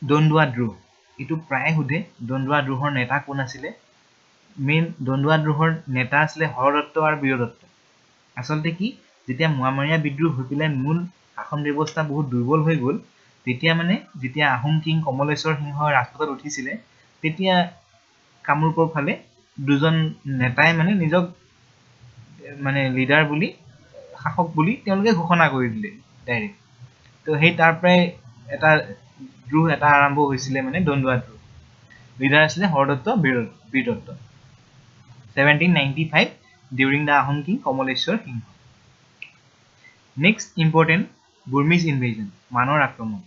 দন্দুৱা দ্ৰোহ এইটো প্ৰায় সোধে দন্দুৱা দ্ৰোহৰ নেতা কোন আছিলে মেইন দন্দুৱা দ্ৰোহৰ নেতা আছিলে হৰদত্ত আৰু বীৰদত্ত আচলতে কি যেতিয়া মোৱামৰীয়া বিদ্ৰোহ হৈ পেলাই মূল শাসন ব্যৱস্থা বহুত দুৰ্বল হৈ গ'ল যেতিয়া আহোম কিং কমলেশ্বৰ সিংহ ৰাজপাটত উঠিছিলে তেতিয়া কামৰূপৰ ফালে দুজন নেতাই মানে নিজক মানে লিডাৰ বুলি শাসক বুলি তেওঁলোকে ঘোষণা কৰি দিলে ডাইৰেক্ট তো সেই তাৰ পৰাই এটা দ্ৰোহ এটা আৰম্ভ হৈছিলে মানে দন্দুৱা দ্ৰোহ লিডাৰ আছিলে Haradatta Biradatta 1795 during the Ahom king Kamaleswar Singha next important Burmese invasion মানৰ আক্ৰমণ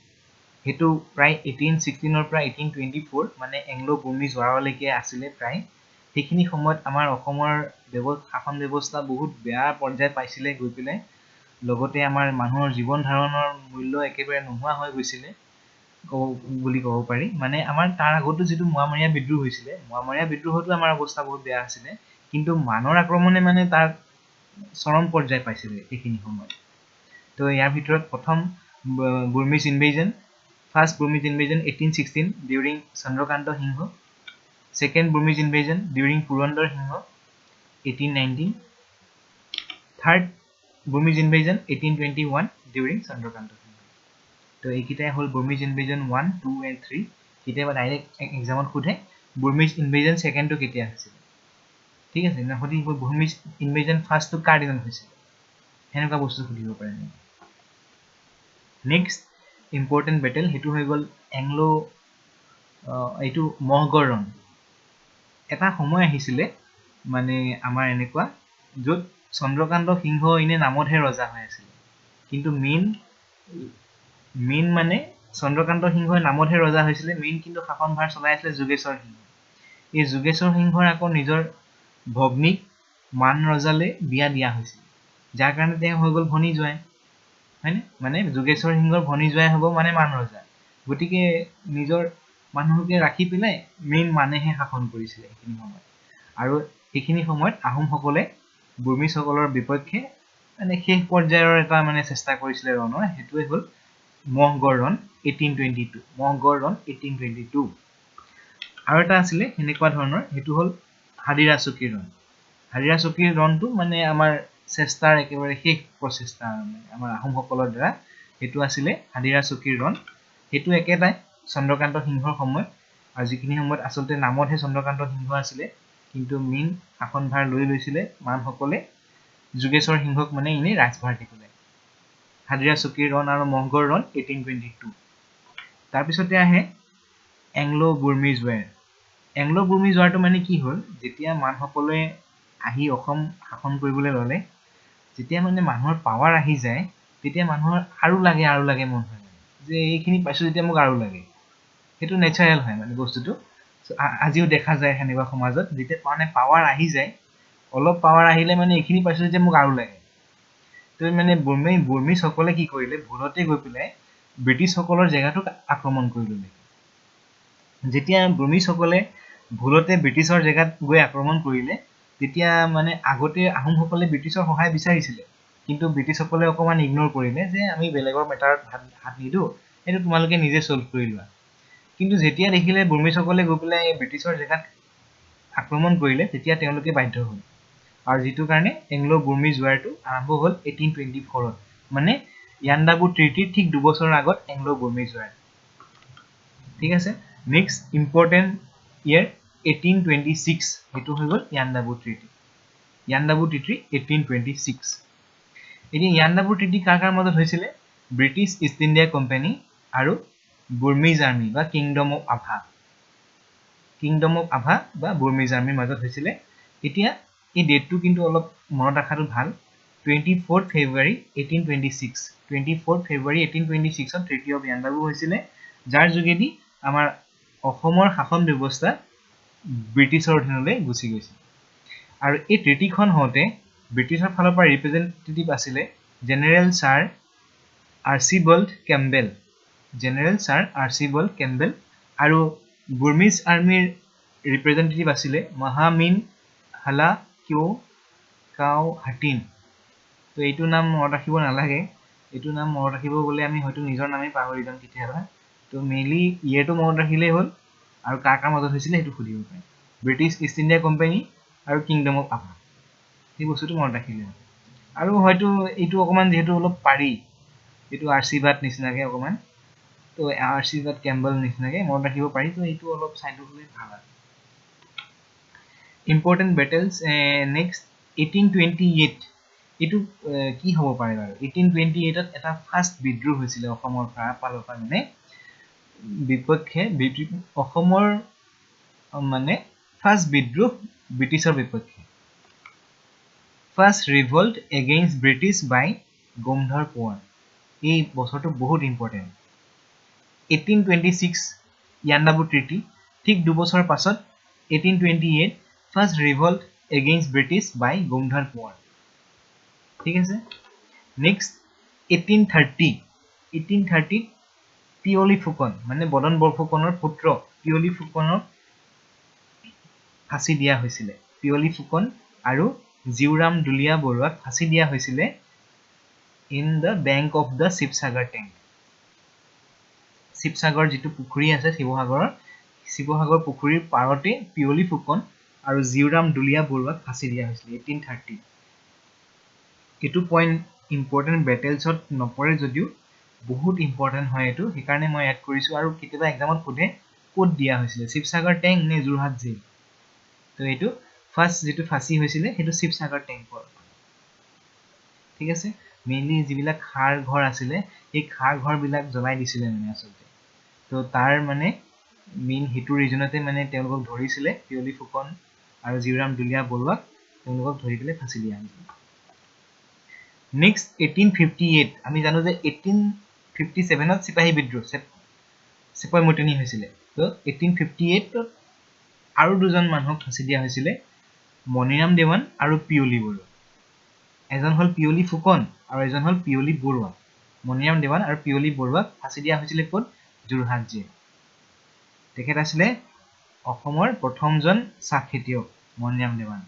সেইটো প্ৰায় 1816 পৰা 1824 মানে এংলো বুৰ্মিজ ৱাৰলৈকে আছিলে প্ৰায় সেইখিনি সময়ত আমাৰ অসমৰ শাসন ব্যৱস্থা বহুত বেয়া পৰ্যায় পাইছিলে গৈ পেলাই লগতে আমাৰ মানুহৰ জীৱন ধাৰণৰ মূল্য একেবাৰে নোহোৱা হৈ গৈছিলে বুলি ক'ব পাৰি মানে আমাৰ তাৰ আগতো যিটো মোৱামৰীয়া বিদ্ৰোহ হৈছিলে মোৱামৰীয়া বিদ্ৰোহতো আমাৰ অৱস্থা বহুত বেয়া আছিলে কিন্তু মানৰ আক্ৰমণে মানে তাৰ চৰম পৰ্যায় পাইছিলে এইখিনি সময়ত তো ইয়াৰ ভিতৰত প্ৰথম Burmese invasion first Burmese invasion 1816 during Chandrakanta Singha second Burmese invasion during Purandar Singha 1819 third Burmese invasion 1821 during Chandrakanta Singha তো এইকেইটাই হ'ল বুৰ্মিজ ইনভেজন 1, 2 and 3 কেতিয়াবা ডাইৰেক্ট এক্সামত সোধে বুৰ্মিজ ইনভেজন ছেকেণ্ডটো কেতিয়া হৈছিল ঠিক আছে না সুধিব বুৰ্মিজ ইনভেজন ফাৰ্ষ্টটো কাৰ দিনত হৈছিল হেনেকুৱা বস্তু সুধিব পাৰে নেক্সট ইম্পৰ্টেণ্ট বেটেল সেইটো হৈ গ'ল এংলো এইটো মহগড় ৰণ এটা সময় আহিছিলে মানে আমাৰ এনেকুৱা য'ত চন্দ্ৰকান্ত সিংহ ইনে নামতহে ৰজা হৈ আছিলে কিন্তু মেইন মানে চন্দ্ৰকান্ত সিংহৰ নামতহে ৰজা হৈছিলে মেইন কিন্তু শাসনভাৰ চলাই আছিলে যোগেশ্বৰ সিংহ এই যোগেশ্বৰ সিংহৰ আকৌ নিজৰ ভগ্নীক মান ৰজালে বিয়া দিয়া হৈছিল যাৰ কাৰণে তেওঁ হৈ গ'ল ভনী জোৱাই হয়নে মানে যোগেশ্বৰ সিংহৰ ভনী জোৱাই হ'ব মানে মান ৰজা গতিকে নিজৰ মানুহকে ৰাখি পেলাই মেইন মানেহে শাসন কৰিছিলে সেইখিনি সময়ত আৰু সেইখিনি সময়ত আহোমসকলে বুৰ্মিসকলৰ বিপক্ষে মানে শেষ পৰ্যায়ৰ এটা মানে চেষ্টা কৰিছিলে ৰণৰ হেতুৱে হ'ল মহগড় ৰণ 1822 মহগড় ৰণ 1822 আৰু এটা আছিলে হেনেকুৱা ধৰণৰ হেতু হ'ল হাদিৰা চকীৰ ৰণ হাদিৰা চকীৰ ৰণটো মানে আমাৰ চেষ্টাৰ একেবাৰে শেষ প্ৰচেষ্টা আমাৰ আহোমসকলৰ দ্বাৰা হেতু আছিলে হাদিৰা চকীৰ ৰণ হেতু একেটাই চন্দ্ৰকান্ত সিংহৰ সময় আৰু যিখিনি সময়ত আসলতে নামতহে চন্দ্ৰকান্ত সিংহ আছিলে কিন্তু মেইন শাসনভাৰ লৈ লৈছিলে মানসকলে যোগেশ্বৰ সিংহক মানে ইনে ৰাজভাৰ দিছিলে হাদিৰা চকীৰ ৰণ আৰু মহগড় ৰণ 1822 তাৰ পিছতে আহে এংলো বুৰ্মিজ ৱাৰ এংলো বুৰ্মিজ ৱাৰটো মানে কি হ'ল যেতিয়া মানসকলে আহি অসম শাসন কৰিবলৈ ল'লে যেতিয়া মানে মানুহৰ পাৱাৰ আহি যায় তেতিয়া মানুহৰ আৰু লাগে মন হয় যে এইখিনি পাইছো যেতিয়া মোক আৰু লাগে সেইটো নেচাৰেল হয় মানে বস্তুটো আজিও দেখা যায় হেনেকুৱা সমাজত যেতিয়া মানে পাৱাৰ আহি যায় অলপ পাৱাৰ আহিলে মানে এইখিনি পাইছো যেতিয়া মোক আৰু লাগে তো মানে বুৰ্মি সকলে কি কৰিলে ভুলতে গৈ পেলাই ব্ৰিটিছ সকলৰ জায়গাটোক আক্ৰমণ কৰি ল'লে যেতিয়া বুৰ্মি সকলে ভুলতে ব্ৰিটিছৰ জায়গাত গৈ আক্ৰমণ কৰিলে তেতিয়া মানে আগতে আহোমসকলে ব্ৰিটিছৰ সহায় বিচাৰিছিলে কিন্তু ব্ৰিটিছসকলে অকমান ইগনোৰ কৰিলে যে আমি বেলেগৰ মেটাৰত হাত নিদো এটো তোমালোকে নিজে সলভ কৰি লোৱা কিন্তু যেতিয়া দেখিলে বুৰ্মিসকলে গৈ পেলাই ব্ৰিটিছৰ জায়গাত আক্ৰমণ কৰিলে তেতিয়া তেওঁলোকে বাধ্য হ'ল আৰু যেটো কাৰণে এংলো বুৰ্মিজ ৱাৰটো আৰম্ভ হ'ল 1824 মানে ইয়াণ্ডাবু ট্ৰিটি ঠিক 2 বছৰৰ আগত এংলো বুৰ্মিজ ৱাৰ ঠিক আছে নেক্সট ইম্পৰ্টেন্ট ইয়াৰ 1826 হেতু হৈ গ'ল ইয়াণ্ডাবু ট্ৰিটি 1826 এটি ইয়াণ্ডাবু ট্ৰিটি কাৰ মাজত হৈছিলে ব্ৰিটিছ ইষ্ট ইণ্ডিয়া কোম্পানী আৰু বুৰ্মিজ আৰ্মি বা কিংডম অফ আভা বা বুৰ্মিজ আৰ্মিৰ মাজত হৈছিলে এতিয়া এই ডেটটো কিন্তু অলপ মনত ৰাখাটো ভাল 24 ফেব্ৰুৱাৰী 1826 ত ট্ৰিটি অফ ইয়াণ্ডাবু হৈছিলে যাৰ যোগেদি আমাৰ অসমৰ শাসন ব্যৱস্থা ব্ৰিটিছৰ অধীনলৈ গুচি গৈছিল আৰু এই ট্ৰিটিখন হওঁতে ব্ৰিটিছৰ ফালৰ পৰা ৰিপ্ৰেজেন্টেটিভ আছিলে জেনেৰেল ছাৰ আৰ্চিবল্ড কেম্বেল আৰু বুৰ্মিজ আৰ্মিৰ ৰিপ্ৰেজেন্টেটিভ আছিলে মহামিন হালা কিও কাও হাটিন তো এইটো নাম মনত ৰাখিব নালাগে এইটো নাম মনত ৰাখিব গ'লে আমি হয়তো নিজৰ নামেই পাহৰি যাম কেতিয়াবা তো মেইনলি ইয়েটো মনত ৰাখিলেই হ'ল আৰু কাৰ মাজত হৈছিলে সেইটো সুধিব পাৰে ব্ৰিটিছ ইষ্ট ইণ্ডিয়া কোম্পানী আৰু কিংডম অফ আভা এই বস্তুটো মনত ৰাখিলে আৰু হয়তো এইটো অকমান যেহেতু অলপ পাৰি এইটো আৰ্চিবাদ নিচিনাকে অকমান তো আৰ্চিবাদ কেম্বল নিচিনাকে মনত ৰাখিব পাৰি তো এইটো অলপ চাইটো হ'লে ভাল আৰু ইম্পৰ্টেন্ট বেটেলছ নেক্সট 1828 এইটো কি হ'ব পাৰে বাৰু 1828 ত এটা ফাৰ্ষ্ট বিদ্ৰোহ হৈছিলে অসমৰ ফালৰ পৰা মানে বিপক্ষে অসমৰ মানে ফাৰ্ষ্ট বিদ্ৰোহ ব্ৰিটিছৰ বিপক্ষে ফাৰ্ষ্ট ৰিভল্ট এগেইনষ্ট ব্ৰিটিছ বাই গোমধৰ পোৱাৰ এই বছৰটো বহুত ইম্পৰ্টেন্ট 1826 ইয়াণ্ডাবু ট্ৰিটি ঠিক 2 বছৰ পাছত 1828 ফাৰ্ষ্ট ৰিভল্ট এগেইনষ্ট ব্ৰিটিছ বাই গোমধৰ পোৱাৰ ঠিক আছে নেক্সট 1830 পিয়লি ফুকন মানে বদন বৰফুকনৰ পুত্ৰ পিয়লি ফুকনক ফাঁসি দিয়া হৈছিলে পিয়লি ফুকন আৰু জিউৰাম দুলিয়া বৰুৱাক ফাঁসি দিয়া হৈছিলে in the bank of the Sivasagar tank Sivasagar যেটো পুখুৰী আছে শিৱসাগৰ পুখুৰীৰ পাৰতে পিয়লি ফুকন আৰু জিউৰাম দুলিয়া বৰুৱাক ফাঁসি দিয়া হৈছিলে 1830 এটো পইণ্ট ইম্পৰ্টেন্ট বেটেলছত নপৰে যদিও বহুত ইম্পৰ্টেন্ট হয় এটো সেইকাৰণে মই এড কৰিছো আৰু কেতিয়াবা এক্সামত সোধে ক'ত দিয়া হৈছিলে শিৱসাগৰ টেংক নে যোৰহাট জেল তো এইটো ফাৰ্ষ্ট যেটো ফাঁসি হৈছিলে হেতু শিৱসাগৰ টেংকৰ ঠিক আছে মেইনলি যিবিলাক খাৰ ঘৰ আছিলে এই খাৰ ঘৰ বিলাক জ্বলাই দিছিলে মানে আসলতে তো তাৰ মানে মেইন হেতু ৰিজনতে মানে তেওঁলোকক ধৰিছিলে পিয়লি ফুকন আৰু জিউৰাম দুলিয়া বৰুৱাক তেওঁলোকক ধৰি পেলাই ফাঁসি দিয়া হৈছিল নেক্সট 1858 আমি জানো যে 1857 ত সিপাহী বিদ্ৰোহ সেপয় মটনি হৈছিলে তো 1858 ত আৰু দুজন মানুহক ফাঁসি দিয়া হৈছিলে মনিৰাম দেৱান আৰু পিয়লি বৰুৱা এজন হল পিয়লি ফুকন আৰু এজন হল পিয়লি বৰুৱা মণিৰাম দেৱান আৰু পিয়লি বৰুৱাক ফাঁচি দিয়া হৈছিল ক'ত যোৰহাট জেল তেখেত আছিলে অসমৰ প্ৰথমজন চাহ খেতিয়ক মণিৰাম দেৱান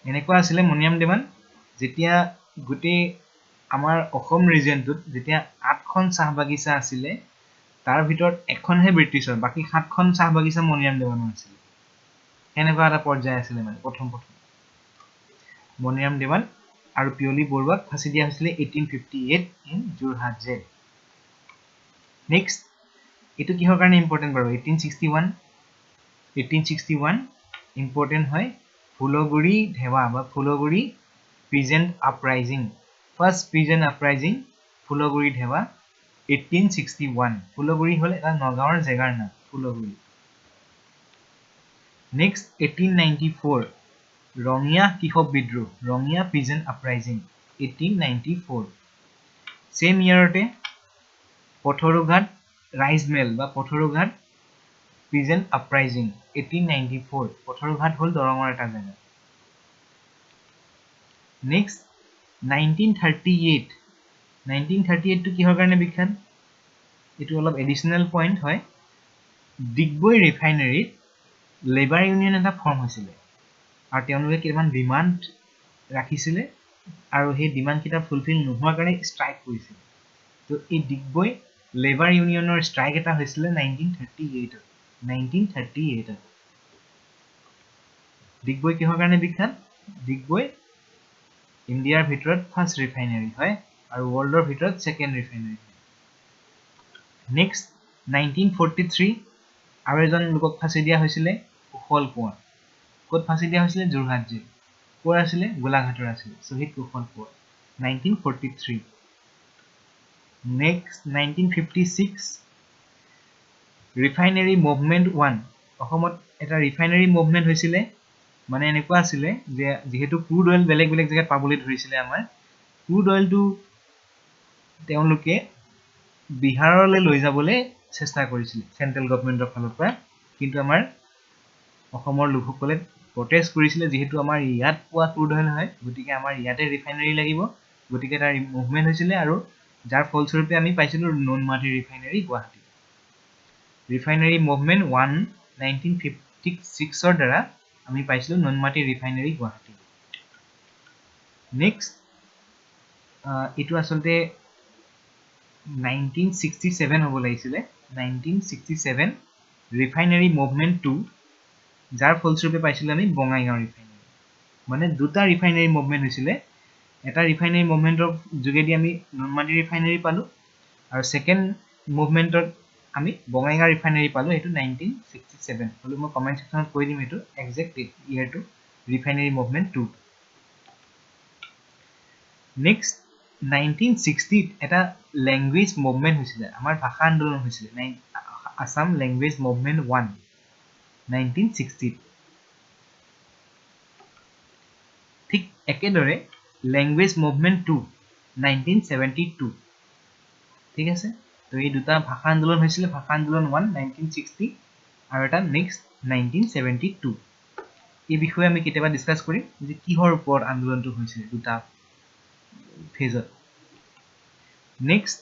এনেকুৱা আছিলে মণিৰাম দেৱান যেতিয়া গোটেই আমাৰ অসম ৰিজনটোত যেতিয়া 8খন চাহ বাগিচা আছিলে তাৰ ভিতৰত এখনহে ব্ৰিটিছৰ বাকি 7খন চাহ বাগিচা মণিৰাম দেৱানৰ আছিল এনেকুৱা এটা পৰ্যায় আছিলে মানে প্ৰথম মণিৰাম দেৱান আৰু পিয়লি বৰুৱাক ফাঁচি দিয়া হৈছিল 1858 ইন যোৰহাট জেল নেক্সট এটো কিহৰ কাৰণে ইম্পৰ্টেন্ট বাৰু 1861 ইম্পৰ্টেন্ট হয় ফুলগুৰি ধেৱা বা Phulaguri peasant uprising first peasant uprising Phulaguri Dhewa 1861 Phulaguri হল এটা নগাঁৱৰ জেগাৰ নাম ফুলগুৰি নেক্সট 1894 ৰঙিয়া কৃষক বিদ্ৰোহ ৰঙিয়া পিজেন্ট আপৰাইজিং 1894 সেম ইয়াৰতে পথৰুঘাট ৰাইজ মেল বা পথৰুঘাট পিজেন্ট আপৰাইজিং 1894 পথৰুঘাট হল দৰঙৰ এটা জেগা নেক্সট 1938 টো কিহৰ কাৰণে বিখ্যাত এটো অলপ এডিশনাল পইণ্ট হয় ডিগবৈ ৰিফাইনাৰীত লেবাৰ ইউনিয়ন এটা ফৰ্ম হৈছিল আৰু তেওঁলোকে কিমান ডিমান্ড ৰাখিছিলে আৰু সেই ডিমান্ড কিটা ফুলফিল নোহোৱাৰ কাৰণে ষ্ট্ৰাইক কৰিছিল তো এই ডিগবৈ লেবাৰ ইউনিয়নৰ ষ্ট্ৰাইক এটা হৈছিল 1938 ডিগবৈ কিহৰ কাৰণে বিখ্যাত ডিগবৈ ইণ্ডিয়াৰ ভিতৰত ফাৰ্স্ট ৰিফাইনাৰী হয় আৰু ওৱৰ্ল্ডৰ ভিতৰত সেকেন্ড ৰিফাইনাৰী নেক্সট 1943 আৰু এজন লোকক ফাঁচি দিয়া হৈছিল কুশল কোঁৱৰ ক'ত ফাঁচি দিয়া হৈছিল যোৰহাট জেল ক'ৰ আছিল গোলাঘাটৰ আছিল শহীদ Kushal Konwar 1943 next 1956 refinery movement 1 অসমত এটা ৰিফাইনাৰী মুভমেন্ট হৈছিল মানে এনেকুৱা আছিল যে যেহেতু ক্ৰুড অইল বেলেগ বেলেগ জায়গাত পাবলৈ ধৰিছিল আমাৰ ক্ৰুড অইলটো তেওঁলোকে বিহাৰলৈ লৈ যাবলৈ চেষ্টা কৰিছিল সেন্ট্ৰেল গভৰ্ণমেন্টৰ ফালৰ পৰা কিন্তু আমাৰ অসমৰ লোকসকলে প্ৰটেষ্ট কৰিছিল যেহেতু আমাৰ ইয়াত পোৱা ক্ৰুড অইল হয় গতিকে আমাৰ ইয়াতে ৰিফাইনাৰী লাগিব গতিকে তাৰ মুভমেন্ট হৈছিল আৰু যাৰ ফলস্বৰূপে আমি পাইছিলো Noonmati refinery Guwahati refinery movement 1 1956 ৰ দ্বাৰা আমি পাইছিলো নুনমাটি ৰিফাইনাৰী গুৱাহাটী নেক্সট এটো আসলতে 1967 হ'ব লাগিছিল 1967 ৰিফাইনাৰী মুভমেন্ট 2 যাৰ ফলস্বৰূপে পাইছিলো আমি বঙাইগাঁও ৰিফাইনাৰী মানে দুটা ৰিফাইনাৰী মুভমেন্ট হৈছিল এটা ৰিফাইনাৰী মুভমেন্টৰ যোগেদি আমি নুনমাটি ৰিফাইনাৰী পালো আৰু সেকেন্ড মুভমেন্টত আমি বঙাইগাঁও ৰিফাইনাৰী পালো এটো 1967 হলো মই কমেন্ট সেকশনত কৈ দিম এটো এক্সাক্ট ইয়াৰটো ৰিফাইনাৰী মুভমেন্ট 2 নেক্সট 1960 এটা ল্যাঙ্গুৱেজ মুভমেন্ট হৈছিল আমাৰ ভাষা আন্দোলন হৈছিল আসাম ল্যাঙ্গুৱেজ মুভমেন্ট 1 1960 ঠিক একেদৰে ল্যাঙ্গুৱেজ মুভমেন্ট 2 1972 ঠিক আছে তো এই দুটা ভাষা আন্দোলন হৈছিল ভাষা আন্দোলন 1 1960 আৰু এটা নেক্সট 1972 এই বিষয়ে আমি কেতিয়াবা ডিসকাস কৰিম যে কিহৰ ওপৰত আন্দোলনটো হৈছিল দুটা ফেজত নেক্সট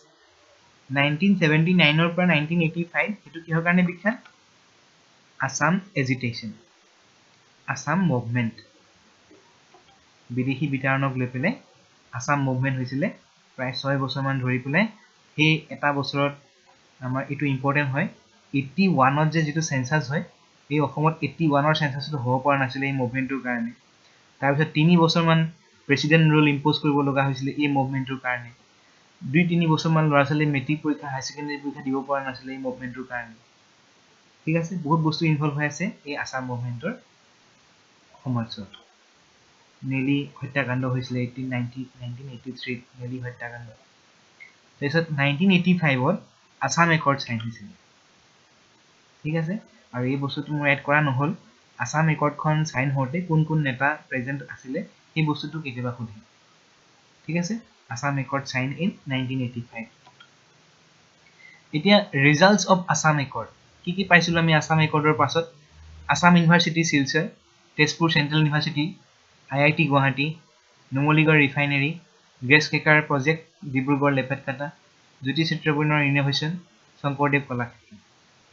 1979 ৰ পৰা 1985 হেতু কিহৰ কাৰণে বিখ্যাত আসাম এজিটেশন আসাম মুভমেন্ট বিদেশী বিতাৰণক লৈ পেলে আসাম মুভমেন্ট হৈছিল প্ৰায় 6 বছৰ মান ধৰি পেলে এই এটা বছৰত আমাৰ এটো ইম্পৰ্টেন্ট হয় 81 ত যে যেটো সেন্সাস হয় এই অসমত 81 ৰ সেন্সাসটো হ'ব পৰা নাছিল এই মুভমেন্টৰ কাৰণে তাৰ পিছত 3 বছৰ মান প্ৰেসিডেন্ট ৰুল ইম্পোজ কৰিব লগা হৈছিল এই মুভমেন্টৰ কাৰণে 2-3 বছৰ মান লৰাছালি মেট্ৰিক পৰীক্ষা হাই সেকেন্ডাৰী পৰীক্ষা দিব পৰা নাছিল এই মুভমেন্টৰ কাৰণে ঠিক আছে বহুত বস্তু ইনভলভ হৈ আছে এই আসাম মুভমেন্টৰ সময়ছোৱাত নেলি হত্যাকাণ্ড হৈছিল 1983 নেলি হত্যাকাণ্ড তাৰপিছত 1985 ত আসাম একৰ্ড সাইন হৈছিল ঠিক আছে আৰু এই বস্তুটো মই এড কৰা নহল আসাম একৰ্ডখন সাইন হওঁতে কোন কোন নেতা প্ৰেজেন্ট আছিল এই বস্তুটো কেতিয়াবা খুধি ঠিক আছে আসাম একৰ্ড সাইন ইন 1985 এতিয়া ৰিজাল্টস অফ আসাম একৰ্ড কি পাইছিলো আমি আসাম একৰ্ডৰ পাছত Assam university Silchar Tezpur central university IIT Guwahati Numaligarh refinery gas cracker project Dibrugarh Lepetkata Jyoti চিত্ৰবৰ্ণৰ ইনোভেশ্যন শংকৰদেৱ কলাক্ষেত্ৰ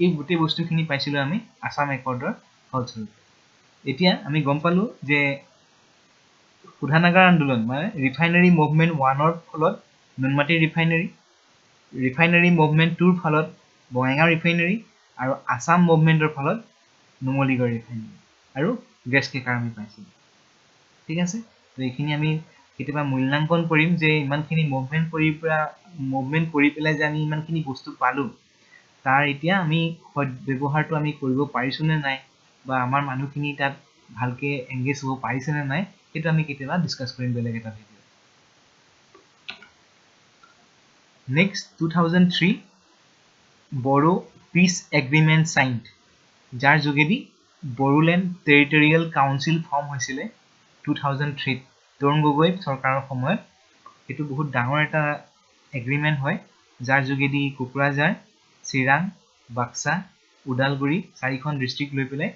এই গোটেই বস্তুখিনি পাইছিলোঁ আমি আসাম একৰ্ডৰ ফলস্বৰূপে এতিয়া আমি গম পালোঁ যে শোধনাগাৰ আন্দোলন মানে ৰিফাইনাৰী মুভমেণ্ট 1ৰ ফলত নুনমাটি ৰিফাইনাৰী মুভমেণ্ট 2ৰ ফলত বঙাইগাঁও ৰিফাইনাৰী আৰু আসাম মুভমেণ্টৰ ফলত নুমলীগড় ৰিফাইনাৰী আৰু গেছ কেকাৰ আমি পাইছিলোঁ ঠিক আছে তো এইখিনি আমি কেতিয়াবা মূল্যাংকন কৰিম যে ইমানখিনি মুভমেণ্ট কৰি পেলাই যে আমি ইমানখিনি বস্তু পালোঁ তাৰ এতিয়া আমি ব্যৱহাৰটো আমি কৰিব পাৰিছোঁনে নাই বা আমাৰ মানুহখিনি তাত ভালকে এংগেজ হ'ব পাৰিছেনে নাই সেইটো আমি কেতিয়াবা ডিছকাছ কৰিম বেলেগ এটা video' next 2003 Bodo peace agreement signed যাৰ যোগেদি বড়োলেণ্ড টেৰিটৰিয়েল কাউন্সিল ফৰ্ম হৈছিলে 2003 তৰুণ গগৈ চৰকাৰৰ সময়ত এইটো বহুত ডাঙৰ এটা এগ্ৰিমেণ্ট হয় যাৰ যোগেদি কোকৰাঝাৰ চিৰাং বাক্সা ওদালগুৰি চাৰিখন ডিষ্ট্ৰিক্ট লৈ পেলাই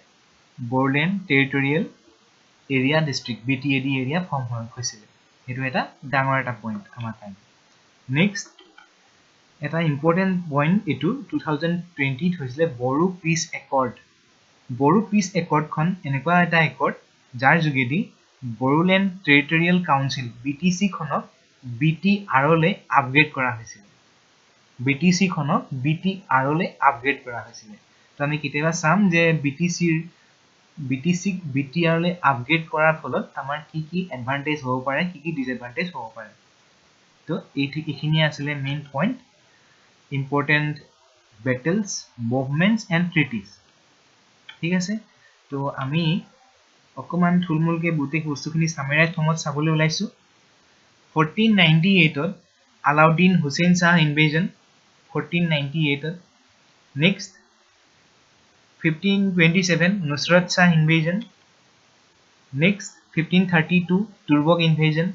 Bodoland territorial area district BTAD area form হৈছিলে সেইটো এটা ডাঙৰ এটা পইণ্ট আমাৰ কাৰণে নেক্সট এটা ইম্পৰ্টেণ্ট পইণ্ট এইটো 2020 হৈছিলে বড়ো পিচ একৰ্ডখন এনেকুৱা এটা একৰ্ড যাৰ যোগেদি বড়োলেণ্ড টেৰিটৰিয়েল কাউন্সিল BTC খনক BTRলৈ আপগ্ৰেড কৰা হৈছিল তো আমি কেতিয়াবা চাম যে BTCক BTRলৈ আপগ্ৰেড কৰাৰ ফলত আমাৰ কি এডভান্টেজ হ'ব পাৰে কি ডিসএডভান্টেজ হ'ব পাৰে তো এইখিনি আছিলে main point important battles movements and treaties ঠিক আছে তো আমি অকমান থুলমুলকে গোটেই বস্তুখিনি সামাৰাইজ ফৰ্মত চাবলৈ ওলাইছো 1498ত আলাউদ্দিন হুছেইন শাহ ইনভেজন 1498ত নেক্সট 1527 নুসৰত শাহ invasion next 1532 Turbak invasion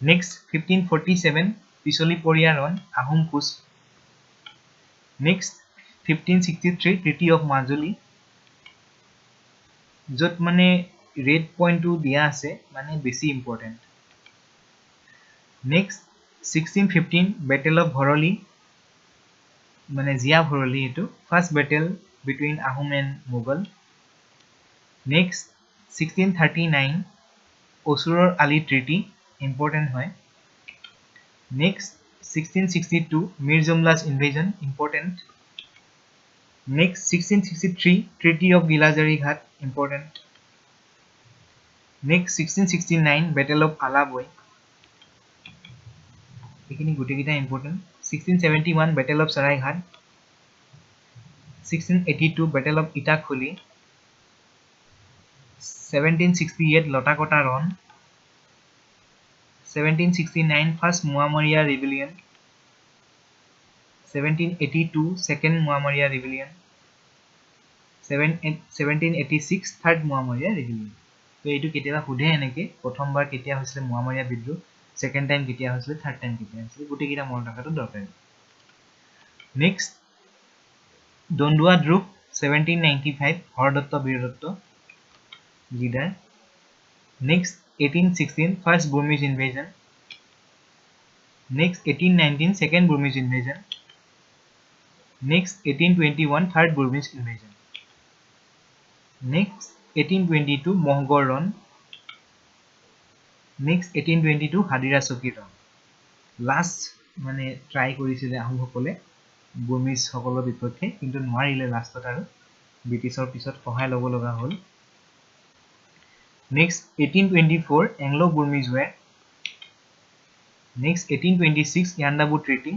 next 1547 পিছলি পৰিয়া ৰণ আহোম কুচ নেক্সট 1563 ট্ৰিটি অফ মাজুলী য'ত মানে ৰেড পইণ্টটো দিয়া আছে মানে বেছি important next 1615 battle of Bharali মানে জিয়া ভৰলী এইটো first battle between Ahom and Mughal next 1639 অসুৰৰ আলি ট্ৰিটি ইম্পৰ্টেণ্ট হয় next 1662 Mir Jumla's invasion important next 1663 treaty of Gilajhari Ghat important next 1669 battle of Alaboi এইখিনি গোটেইকেইটা important 1671 battle of Saraighat 1682 battle of Itakhuli 1768 Latakata ৰণ 1769 first Moamoria rebellion 1782 second Moamoria rebellion 1786 third Moamoria ৰিবিলিয়ন তো এইটো কেতিয়াবা সুধে এনেকে প্ৰথমবাৰ কেতিয়া হৈছিলে মোৱামৰীয়া বিদ্ৰোহ সেকেন্ড টাইম কেতিয়া হৈছিলে থাৰ্ড টাইম কেতিয়া হৈছিলে গোটেইকেইটা মনত ৰখাটো দৰকাৰী নেক্সট দন্দুৱা দ্ৰুপ 1795 Haradatta Biradatta leader next 1816 first Burmese invasion next 1819 second Burmese invasion next 1821 third Burmese invasion next 1822 Mahgarh ৰণ নেক্সট 1822 হাদিৰা চকী ৰণ লাষ্ট মানে ট্ৰাই কৰিছিলে আহোমসকলে বুৰ্মিজ সকলৰ বিপক্ষে কিন্তু নোৱাৰিলে লাষ্টত আৰু ব্ৰিটিছৰ পিছত সহায় ল'ব লগা হ'ল next 1824 Anglo Burmese war next 1826 Yandaboo Treaty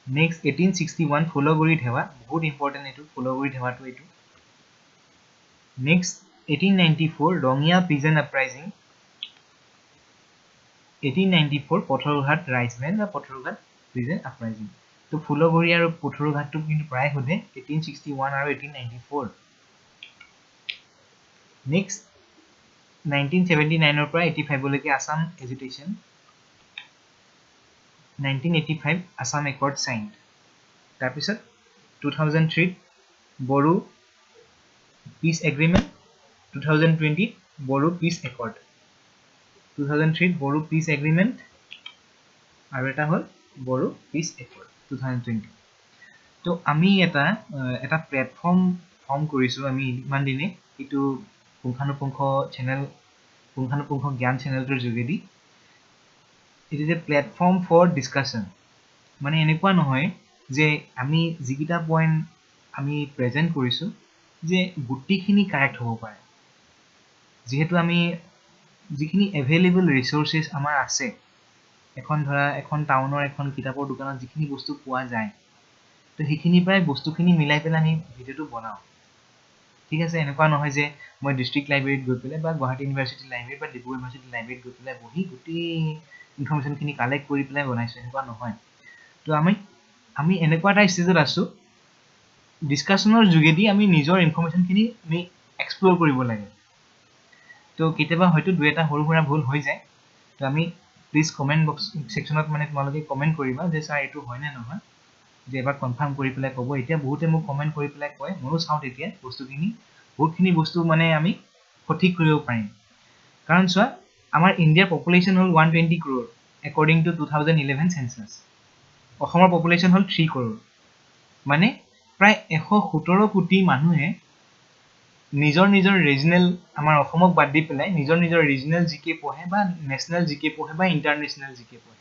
next 1861 Phulaguri Dhewa বহুত ইম্পৰ্টেণ্ট এইটো ফুলগুৰি ধেৱাটো এইটো next 1894 Rangia peasant uprising 1894 Patharughat ৰাইজমেন বা পথৰুঘাট পিজন আপৰাইজিং তো ফুলগুৰি আৰু পথৰুঘাটটো কিন্তু প্ৰায় সোধে 1861 আৰু 1894 নেক্সট 1979 পৰা 85 লৈকে Assam agitation 1985 Assam accord sign তাৰপিছত 2003 Bodo peace agreement 2020 Bodo peace accord 2003 Bodo peace agreement আৰু এটা হল বড়ো পিস একৰ্ড 2020 তো আমি এটা প্ল্যাটফৰ্ম ফৰ্ম কৰিছো আমি ইমান দিনে এটো পুংখানুপুংখ জ্ঞান চেনেলটোৰ যোগেদি it is a platform for discussion মানে এনেকুৱা নহয় যে আমি যিকিটা পইণ্ট আমি প্ৰেজেন্ট কৰিছো যে গুটিখিনি কাৰেক্ট হ'ব পাৰে যেহেতু আমি যিখিনি এভেইলেবল ৰিসোৰ্সেস আমাৰ আছে এখন টাউনৰ এখন কিতাপৰ দোকানত যিখিনি বস্তু পোৱা যায় তো সেইখিনি প্ৰায় বস্তুখিনি মিলাই পেলাই আমি ভিডিওটো বনাও ঠিক আছে এনেকুৱা নহয় যে মই ডিস্ট্ৰিক্ট লাইব্ৰেৰীত গৈ পেলাই বা গুৱাহাটী ইউনিভাৰ্চিটি লাইব্ৰেৰী বা ডিব্ৰুগড় ইউনিভাৰ্চিটি লাইব্ৰেৰীত গৈ পেলাই বহি গুটি ইনফৰমেশনখিনি কালেক্ট কৰি পেলাই বনাইছো এনেকুৱা নহয় তো আমি এনেকুৱা এটা ষ্টেজত আছো ডিসকাশনৰ যোগেদি আমি নিজৰ ইনফৰমেশনখিনি আমি এক্সপ্লোৰ কৰিব লাগে তো কেতিয়াবা হয়তো দুই এটা সৰু সুৰা ভুল হৈ যায় তো আমি প্লিজ কমেন্ট বক্স সেকশনত মানে তোমালোকে কমেন্ট কৰিবা যে স্যাৰ এটো হয় না নহয় যে এবাৰ কনফাৰ্ম কৰি পেলাই ক'ব এতিয়া বহুতে মোক কমেন্ট কৰি পেলাই কয় ময়ো চাও তেতিয়া বস্তুখিনি বহুতখিনি বস্তু মানে আমি সঠিক কৰিব পাৰিম কাৰণ চোৱা আমাৰ ইণ্ডিয়াৰ population hall 120 crore according to 2011 census অসমৰ পপুলেশ্যন হল 3 crore মানে প্ৰায় 117 কোটি মানুহে নিজৰ ৰিজনেল আমাৰ অসমক বাদ দি পেলাই নিজৰ ৰিজনেল জিকে পঢ়ে বা নেশনেল জিকে পঢ়ে বা ইন্টাৰনেশনেল জিকে পঢ়ে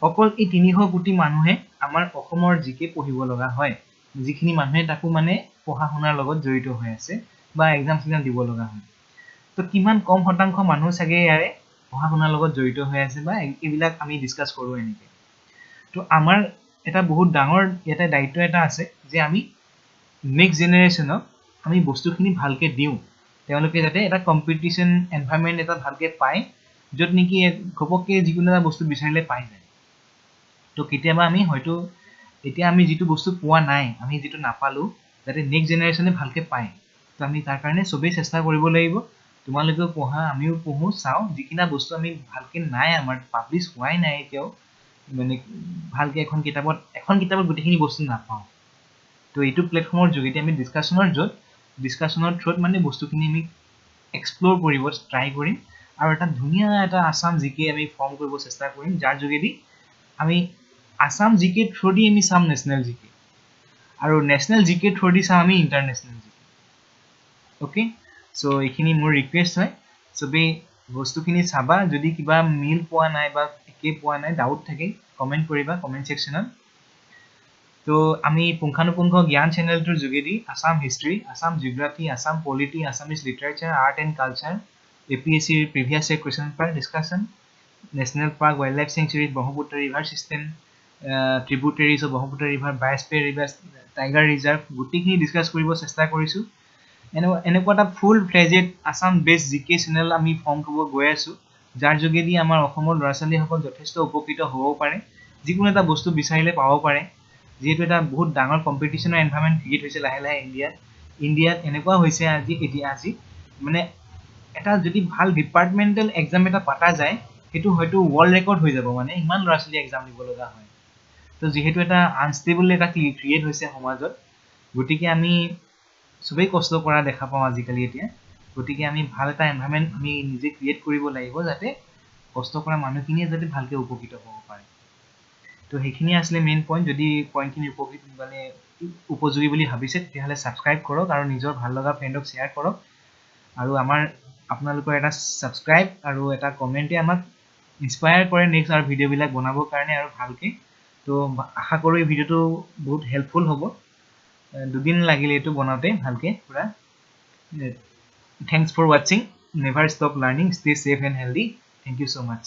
অকল এই 300 কোটি মানুহে আমাৰ অসমৰ জিকে পঢ়িব লগা হয় যিখিনি মানুহে তাকো মানে পঢ়া শুনাৰ লগত জড়িত হৈ আছে বা এক্সাম সিজন দিব লগা হয় তো কিমান কম শতাংশ মানুহ চাগে ইয়াৰে পঢ়া শুনাৰ লগত জড়িত হৈ আছে বা এইবিলাক আমি ডিসকাস কৰো এনেকে তো আমাৰ এটা বহুত ডাঙৰ এটা দায়িত্ব এটা আছে যে আমি নেক্সট জেনাৰেশনক আমি বস্তুখিনি ভালকে দিও তেওঁলোকে যাতে এটা কম্পিটিশন এনভায়ৰনমেন্ট এটা ভালকে পায় যত নেকি ঘপককে যিকোনো এটা বস্তু বিচাৰিলে পাই যায় তো কেতিয়াবা আমি হয়তো এতিয়া আমি যেটো বস্তু পোৱা নাই আমি যেটো নাপালো যাতে নেক্সট জেনাৰেশনে ভালকে পায় তো আমি তাৰ কাৰণে সবেই চেষ্টা কৰিব লাগিব তোমালোকেও পঢ়া আমিও পঢ়ো চাও যিকিনা বস্তু আমি ভালকে নাই আমাৰ পাবলিশ হোৱাই নাই এতিয়াও মানে ভালকে এখন কিতাপত গুটিখিনি বস্তু নাপাও তো এইটো প্ল্যাটফৰ্মৰ যোগেদি আমি ডিসকাশনৰ থ্ৰুত মানে বস্তুখিনি আমি এক্সপ্লোৰ কৰিব ট্ৰাই কৰিম আৰু এটা ধুনীয়া এটা আসাম জিকে আমি ফৰ্ম কৰিব চেষ্টা কৰিম যাৰ যোগেদি আমি আসাম জিকে থ্ৰুদি আমি সাম নেশনেল জিকে আৰু নেশনেল জিকে থ্ৰুদি সাম আমি ইন্টাৰনেশনেল জিকে ওকে সো এইখিনি মোৰ ৰিকুৱেষ্ট হয় সবে বস্তুখিনি চাবা যদি কিবা মিল পোৱা নাই বা একে পোৱা নাই ডাউট থাকে কমেন্ট কৰিবা কমেন্ট সেকশনত তো আমি পুংখানুপুংখ জ্ঞান চেনেলটোৰ যোগেদি Assam history Assam geography Assam polity Assamese literature art and culture APSC previous year কুৱেশ্যন paper discussion national park wild life sanctuary Brahmaputra river system tributaries of Brahmaputra river biosphere river tiger reserve গুটিখিনি ডিসকাস কৰিব চেষ্টা কৰিছো এনেকুৱা এটা full fledged Assam base GK channel আমি form কৰিব গৈ আছো যাৰ যোগেদি আমাৰ অসমৰ ল'ৰা-ছোৱালীসকল যথেষ্ট উপকৃত হ'ব পাৰে যিকোনো এটা বস্তু বিচাৰিলে পাব পাৰে যেহেতু এটা বহুত ডাঙৰ কম্পিটিশনৰ এনভায়ৰনমেন্ট ক্ৰিয়েট হৈছে লাহে লাহে ইণ্ডিয়াত এনেকুৱা হৈছে আজি মানে এটা যদি ভাল ডিপাৰ্টমেন্টাল এক্সাম এটা পাতা যায় হেতু হয়তো ওয়াৰ্ল্ড ৰেকৰ্ড হৈ যাব মানে ইমান ল'ৰা-ছোৱালী এক্সাম দিব লগা হয় তো যেহেতু এটা আনষ্টেবল এটা ক্ৰিয়েট হৈছে সমাজত গতিকে আমি সবেই কষ্ট কৰা দেখা পাওঁ আজিকালি এতিয়া গতিকে আমি ভাল এটা এনভায়ৰনমেন্ট আমি নিজে ক্ৰিয়েট কৰিব লাগিব যাতে কষ্ট কৰা মানুহখিনিয়ে যাতে ভালকে উপকৃত হ'ব পাৰে তো সেইখিনি আসলে মেইন পইণ্ট যদি পইণ্টখিনি উপকৃত মানে উপযোগী বুলি ভাবিছে তেতিয়াহলে সাবস্ক্ৰাইব কৰক আৰু নিজৰ ভাল লগা ফ্ৰেণ্ডক শ্বেয়াৰ কৰক আৰু আমাৰ আপোনালোকৰ এটা সাবস্ক্ৰাইব আৰু এটা কমেন্টে আমাক ইনস্পায়াৰ কৰে নেক্সট আৰু ভিডিও বিলাক বনাবৰ কাৰণে আৰু ভালকে তো আশা কৰো এই ভিডিওটো বহুত হেল্পফুল হ'ব দুদিন লাগিলে এটো বনাওতে ভালকে পুৰা thanks for watching never stop learning stay safe and healthy thank you so mass